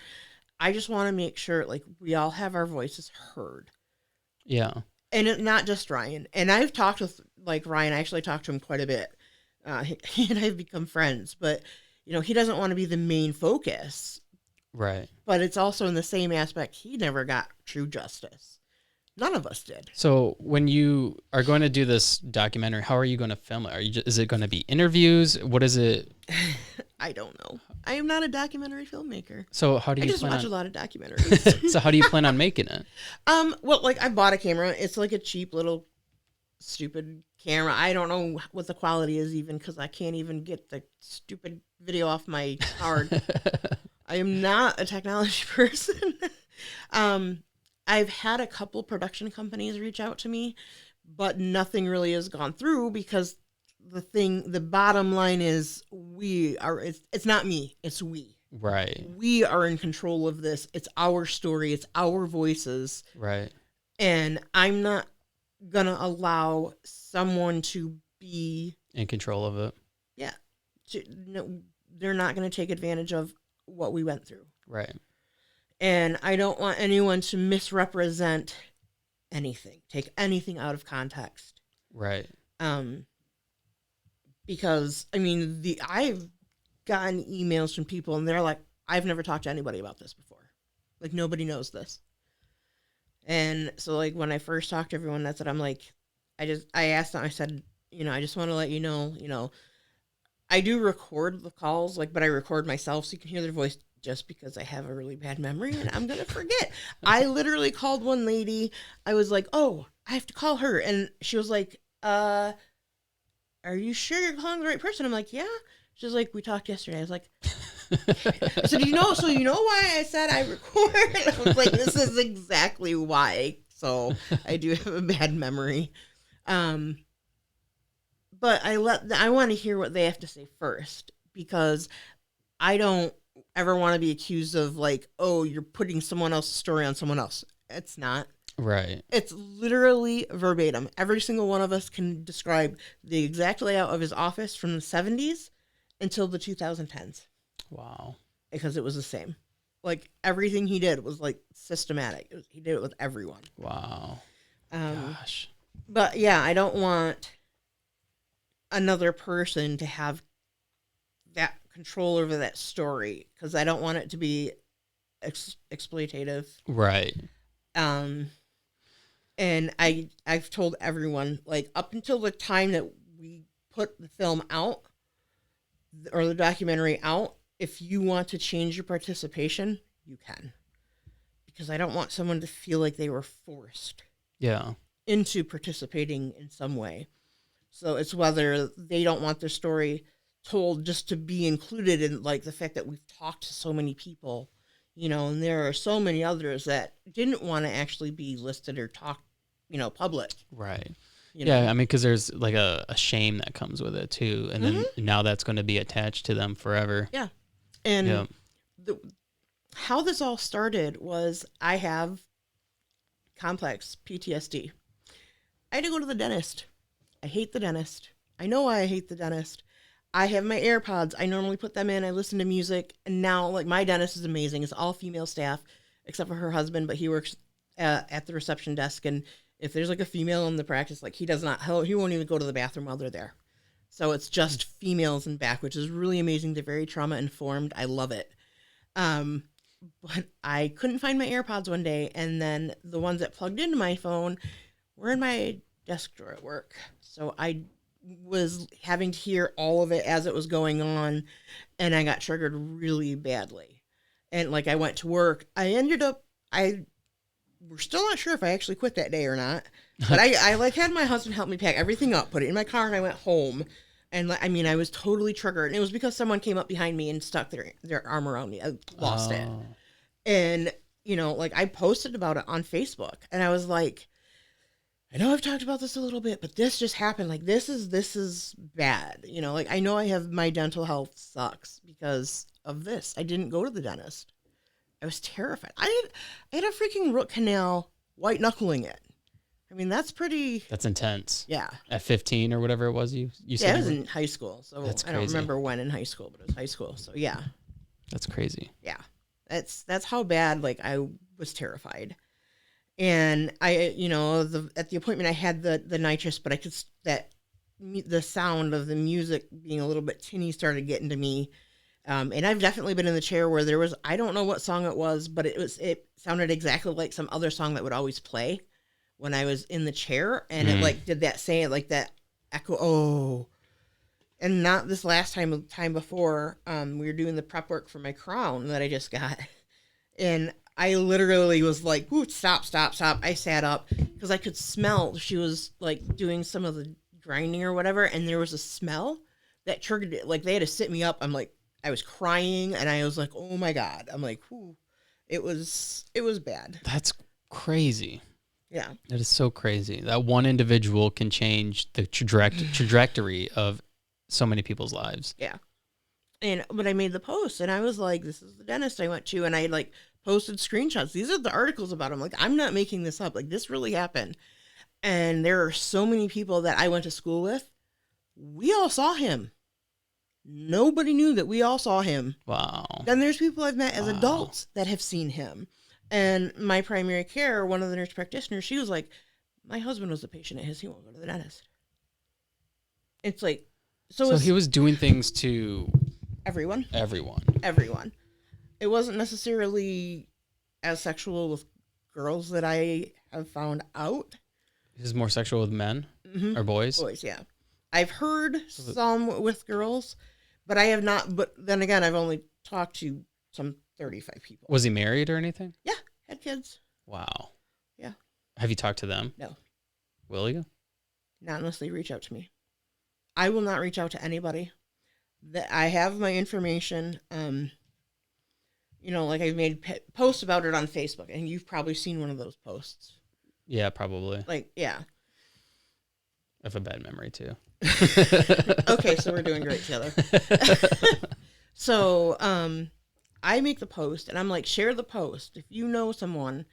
I just want to make sure, like, we all have our voices heard. Yeah. And not just Ryan. And I've talked with, like, Ryan. I actually talked to him quite a bit. He and I have become friends. But, he doesn't want to be the main focus. Right. But it's also in the same aspect, he never got true justice. None of us did. So when you are going to do this documentary, how are you going to film it? Is it going to be interviews? What is it? I don't know. I am not a documentary filmmaker. So how do you I just plan watch on... a lot of documentaries. So how do you plan on making it? Well, like, I bought a camera. It's like a cheap little stupid camera. I don't know what the quality is even, because I can't even get the stupid video off my card. I am not a technology person. I've had a couple production companies reach out to me, but nothing really has gone through, because the bottom line is it's not me, it's we. Right. We are in control of this. It's our story. It's our voices. Right. And I'm not going to allow someone to be in control of it. Yeah. No, they're not going to take advantage of what we went through. Right. And I don't want anyone to misrepresent anything, take anything out of context. Right. Because, I've gotten emails from people, and they're like, I've never talked to anybody about this before. Like, nobody knows this. And so, like, when I first talked to everyone, that's what I'm like, I asked them, I said, I just want to let you know, I do record the calls, like, but I record myself so you can hear their voice, just because I have a really bad memory and I'm going to forget. I literally called one lady. I was like, oh, I have to call her. And she was like, are you sure you're calling the right person? I'm like, yeah. She's like, we talked yesterday. I was like, I said, so you know why I said I record? I was like, this is exactly why. So I do have a bad memory. But I want to hear what they have to say first, because I don't ever want to be accused of, like, oh, you're putting someone else's story on someone else. It's not. Right. It's literally verbatim. Every single one of us can describe the exact layout of his office from the 70s until the 2010s. Wow. Because it was the same. Like, everything he did was, like, systematic. He did it with everyone. Wow. Gosh. But, yeah, I don't want another person to have that control over that story, because I don't want it to be exploitative. Right. And I've told everyone, like, up until the time that we put the film out, or the documentary out, if you want to change your participation, you can. Because I don't want someone to feel like they were forced into participating in some way. So it's whether they don't want their story told just to be included in, like, the fact that we've talked to so many people, and there are so many others that didn't want to actually be listed or talked, public. Right. Yeah, because there's, like, a shame that comes with it too, and then now that's going to be attached to them forever. Yeah. And how this all started was, I have complex PTSD. I had to go to the dentist. I hate the dentist. I know why I hate the dentist. I have my AirPods. I normally put them in. I listen to music. And now, like, my dentist is amazing. It's all female staff, except for her husband, but he works at the reception desk. And if there's, like, a female in the practice, like, he won't even go to the bathroom while they're there. So it's just females in back, which is really amazing. They're very trauma informed. I love it. But I couldn't find my AirPods one day. And then the ones that plugged into my phone were in my desk drawer at work. So I was having to hear all of it as it was going on, and I got triggered really badly. And, like, I went to work. We're still not sure if I actually quit that day or not, but I had my husband help me pack everything up, put it in my car, and I went home. And, I was totally triggered. And it was because someone came up behind me and stuck their arm around me. I lost it. And, I posted about it on Facebook, and I was like, I know I've talked about this a little bit, but this just happened. Like, this is bad. You know, like, I know I have, my dental health sucks because of this. I didn't go to the dentist. I was terrified. I had a freaking root canal white knuckling it. I mean, that's intense. Yeah. At 15 or whatever it was, you said. Yeah, I was in high school. So That's I don't crazy. remember when in high school, but it was high school. So yeah. That's crazy. Yeah. That's how bad, like, I was terrified. And I, you know, at the appointment I had the nitrous, but I could, the sound of the music being a little bit tinny started getting to me. And I've definitely been in the chair where there was, I don't know what song it was, but it sounded exactly like some other song that would always play when I was in the chair. And it like did that like that echo. Oh, and not this last time before, we were doing the prep work for my crown that I just got. And I literally was like, ooh, stop. I sat up because I could smell she was like doing some of the grinding or whatever. And there was a smell that triggered it. Like, they had to sit me up. I'm like, I was crying and I was like, oh my God. I'm like, whew. It was bad. That's crazy. Yeah. That is so crazy. That one individual can change the trajectory of so many people's lives. Yeah. But I made the post and I was like, this is the dentist I went to. And I like posted screenshots. These are the articles about him. Like, I'm not making this up. Like, this really happened. And there are so many people that I went to school with. We all saw him. Nobody knew that we all saw him. Wow. Then there's people I've met as adults that have seen him. And my primary care, one of the nurse practitioners, she was like, my husband was a patient at his. He won't go to the dentist. It's like, so he was doing things to everyone. It wasn't necessarily as sexual with girls that I have found out. He's more sexual with men or boys? Boys, yeah. I've heard some with girls, but I have not. But then again, I've only talked to some 35 people. Was he married or anything? Yeah, had kids. Wow. Yeah. Have you talked to them? No. Will you? Not unless they reach out to me. I will not reach out to anybody. That I have my information. You know, like, I've made posts about it on Facebook, and you've probably seen one of those posts. Yeah, probably. Like, yeah. I have a bad memory too. Okay, so we're doing great together. So, I make the post and I'm like, share the post. If you know someone,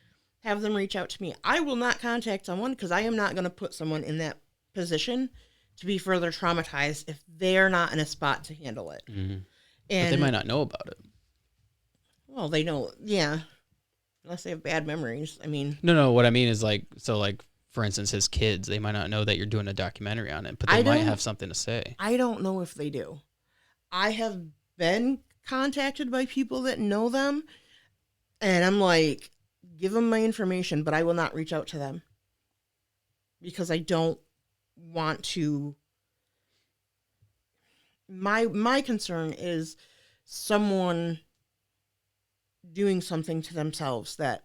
have them reach out to me. I will not contact someone because I am not going to put someone in that position to be further traumatized if they're not in a spot to handle it. Mm-hmm. And but they might not know about it. Well, they know, yeah. Unless they have bad memories. I mean. No, what I mean is like, so like, for instance, his kids, they might not know that you're doing a documentary on it, but they might have something to say. I don't know if they do. I have been contacted by people that know them, and I'm like, give them my information, but I will not reach out to them because I don't want to. My concern is someone doing something to themselves that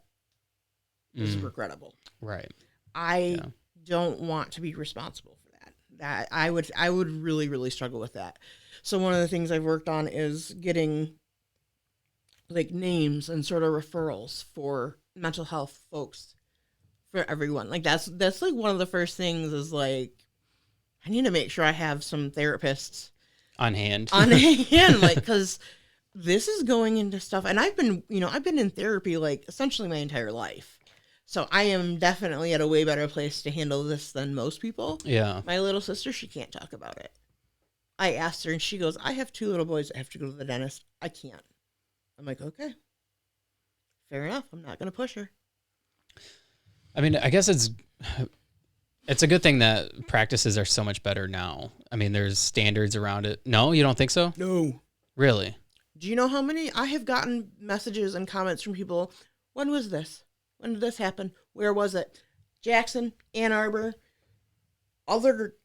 is regrettable. Right. I don't want to be responsible for that. That I would really, really struggle with that. So one of the things I've worked on is getting like names and sort of referrals for mental health folks for everyone. Like that's like one of the first things is like, I need to make sure I have some therapists on hand, like, cause this is going into stuff. And I've been in therapy like essentially my entire life. So I am definitely at a way better place to handle this than most people. Yeah. My little sister, she can't talk about it. I asked her and she goes, I have 2 little boys that have to go to the dentist. I can't. I'm like, okay. Fair enough. I'm not going to push her. I mean, I guess it's a good thing that practices are so much better now. I mean, there's standards around it. No, you don't think so? No. Really? Do you know how many? I have gotten messages and comments from people. When was this? When did this happen? Where was it? Jackson, Ann Arbor, other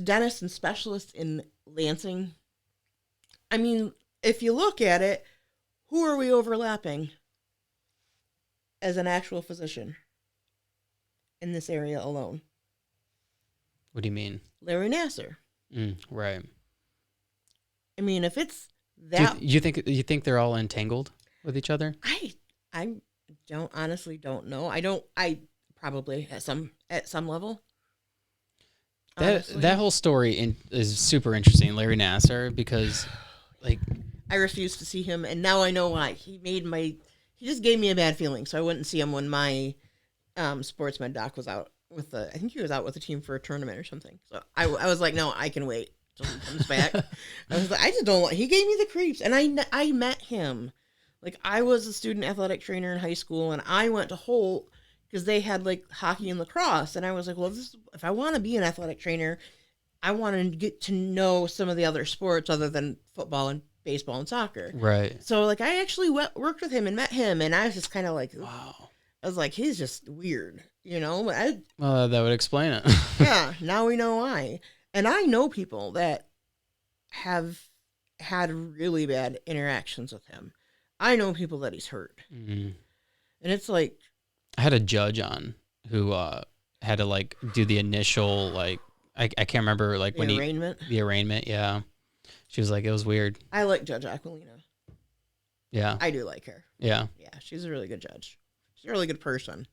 dentists and specialists in Lansing. I mean, if you look at it, who are we overlapping as an actual physician in this area alone? What do you mean? Larry Nasser. Right. I mean, if it's that, you think they're all entangled with each other? I honestly don't know. I probably at some level. honestly. That whole story is super interesting, Larry Nassar, because like I refuse to see him, and now I know why. He just gave me a bad feeling, so I wouldn't see him when my sports med doc was out I think he was out with the team for a tournament or something. So I was like, no, I can wait till he comes back. I was like, I just don't want. He gave me the creeps, and I met him. Like, I was a student athletic trainer in high school, and I went to Holt because they had like hockey and lacrosse, and I was like, well, if I want to be an athletic trainer, I want to get to know some of the other sports other than football and baseball and soccer. right. So like, I actually worked with him and met him, and I was just kind of like, Wow. I was like, he's just weird, you know. Well, that would explain it. Yeah, now we know why. And I know people that have had really bad interactions with him. I know people that he's hurt. Mhm. And it's like, I had a judge on who had to like do the initial like I can't remember like the arraignment. the arraignment. Yeah, she was like it was weird. I like Judge Aquilina. Yeah, I do like her. yeah. Yeah, she's a really good judge. She's a really good person.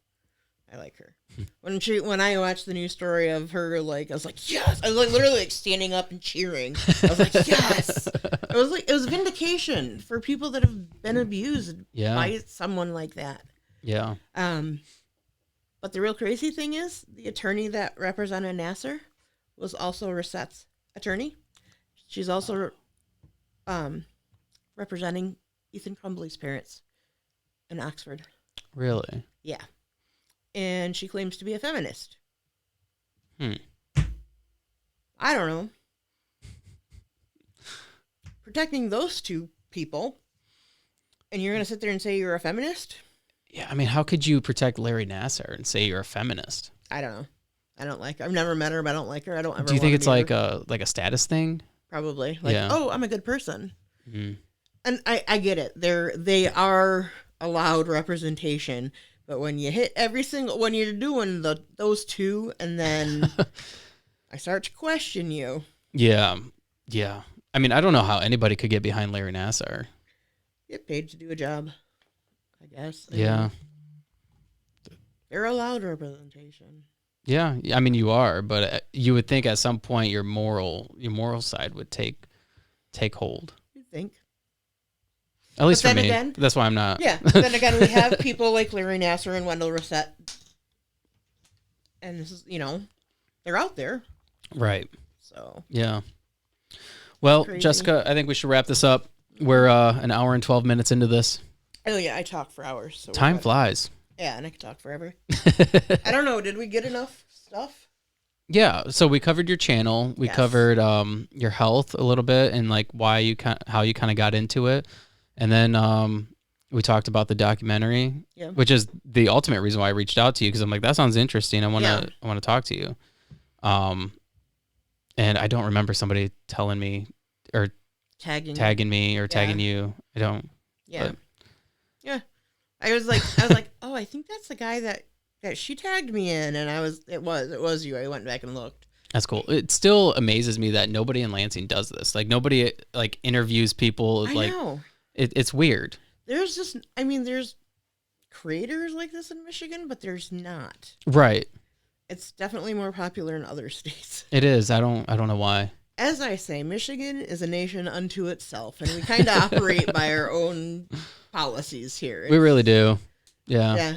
I like her. When I watched the news story of her, like, I was like, yes! I was like literally like standing up and cheering. I was like, yes! It was vindication for people that have been abused Yeah. by someone like that. Yeah. But the real crazy thing is, the attorney that represented Nassar was also Resette's attorney. She's also representing Ethan Crumbly's parents in Oxford. Really? Yeah. And she claims to be a feminist. I don't know. Protecting those two people, and you're going to sit there and say you're a feminist? Yeah, I mean, how could you protect Larry Nassar and say you're a feminist? I don't know. I don't like her. I've never met her, but I don't like her. I don't ever. Do you think wanna it's meet like her. a status thing? Probably? Like, Yeah. oh, I'm a good person. Mm. And I get it. They are allowed representation, but when you hit when you're doing those two, and then I start to question you. Yeah. Yeah. I mean, I don't know how anybody could get behind Larry Nassar. Get paid to do a job, I guess. Yeah. They're allowed representation. Yeah. I mean, you are, but you would think at some point your moral side would take hold. You'd think. At least But for then me. again- That's why I'm not. Yeah. But then again, we have people like Larry Nassar and Wendell Resett. And this is, they're out there. Right. So. Yeah. Well, Crazy. Jessica, I think we should wrap this up. We're an hour and 12 minutes into this. Oh, yeah, I talk for hours. So Time flies. Yeah, and I could talk forever. I don't know. Did we get enough stuff? Yeah, so we covered your channel. We Yes. covered your health a little bit and like how you kind of got into it. And then we talked about the documentary, Yeah. which is the ultimate reason why I reached out to you, because I'm like, that sounds interesting. I want to talk to you. And I don't remember somebody telling me or tagging me or tagging you. I don't. Yeah. But. Yeah. I was like, oh, I think that's the guy that she tagged me in, and it was you. I went back and looked. That's cool. It still amazes me that nobody in Lansing does this. Like nobody like interviews people. I Like know. it's weird. There's creators like this in Michigan, but there's not. Right. It's definitely more popular in other states. It is. I don't know why. As I say, Michigan is a nation unto itself, and we kind of operate by our own policies here. We really do. Yeah. Yeah.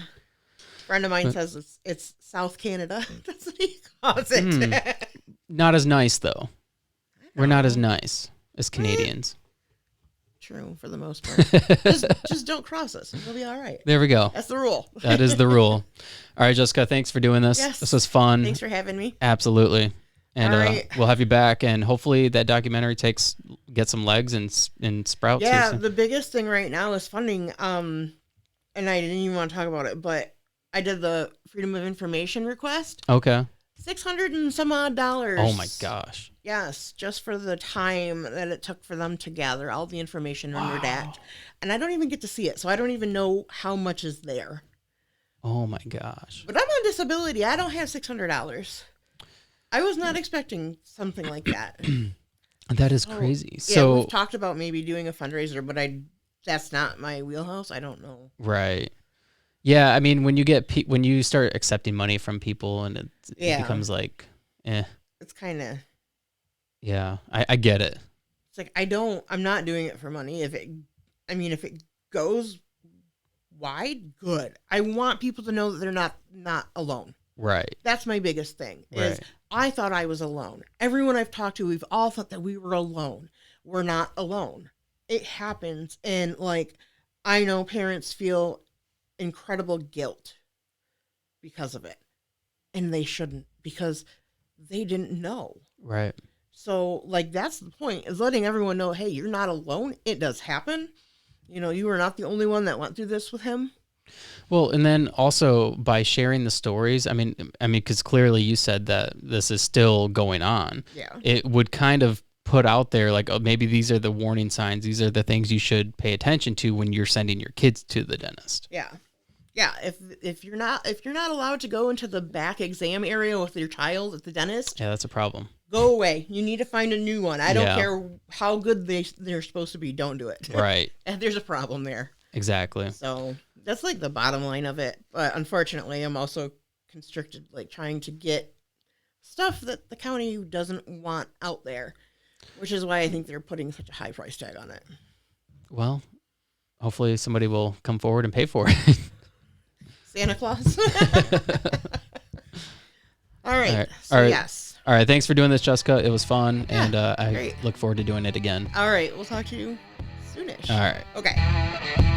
A friend of mine says it's South Canada. That's what he calls it. Not as nice though. We're not as nice as Canadians. True, for the most part. just don't cross us, and you'll be all right. There we go. That's the rule. That is the rule. All right, Jessica, thanks for doing this. Yes. This was fun. Thanks for having me. Absolutely. And All right. we'll have you back, and hopefully that documentary get some legs and sprouts. Yeah, the biggest thing right now is funding. And I didn't even want to talk about it, but I did the Freedom of Information request. Okay. $600 and some odd. Oh my gosh. Yes, just for the time that it took for them to gather all the information under that. And I don't even get to see it, so I don't even know how much is there. Oh my gosh. But I'm on disability. I don't have $600. I was not expecting something like that. That is crazy. Yeah, So we've talked about maybe doing a fundraiser, but that's not my wheelhouse. I don't know. right. Yeah, I mean when you start accepting money from people and it becomes like, it's kind of, Yeah, I get it. it's like, I'm not doing it for money. If it goes wide, good. I want people to know that they're not alone. Right. That's my biggest thing. Is Right. I thought I was alone. Everyone I've talked to, we've all thought that we were alone. We're not alone. It happens, and like, I know parents feel incredible guilt because of it, and they shouldn't, because they didn't know. Right. So, like, that's the point, is letting everyone know, hey, you're not alone. It does happen. You are not the only one that went through this with him. Well, and then also by sharing the stories, I mean, because clearly you said that this is still going on. Yeah. It would kind of put out there like, oh, maybe these are the warning signs. These are the things you should pay attention to when you're sending your kids to the dentist. Yeah. Yeah. If you're not allowed to go into the back exam area with your child at the dentist, Yeah, that's a problem. go away. You need to find a new one. I don't Yeah. care how good they're supposed to be. Don't do it. Right. And there's a problem there. Exactly. So that's like the bottom line of it. But unfortunately, I'm also constricted, like trying to get stuff that the county doesn't want out there, which is why I think they're putting such a high price tag on it. Well, hopefully somebody will come forward and pay for it. Santa Claus. All right. All right. So All right. yes. All right. Thanks for doing this, Jessica. It was fun. Yeah, And I great. look forward to doing it again. All right. We'll talk to you soonish. All right. Okay.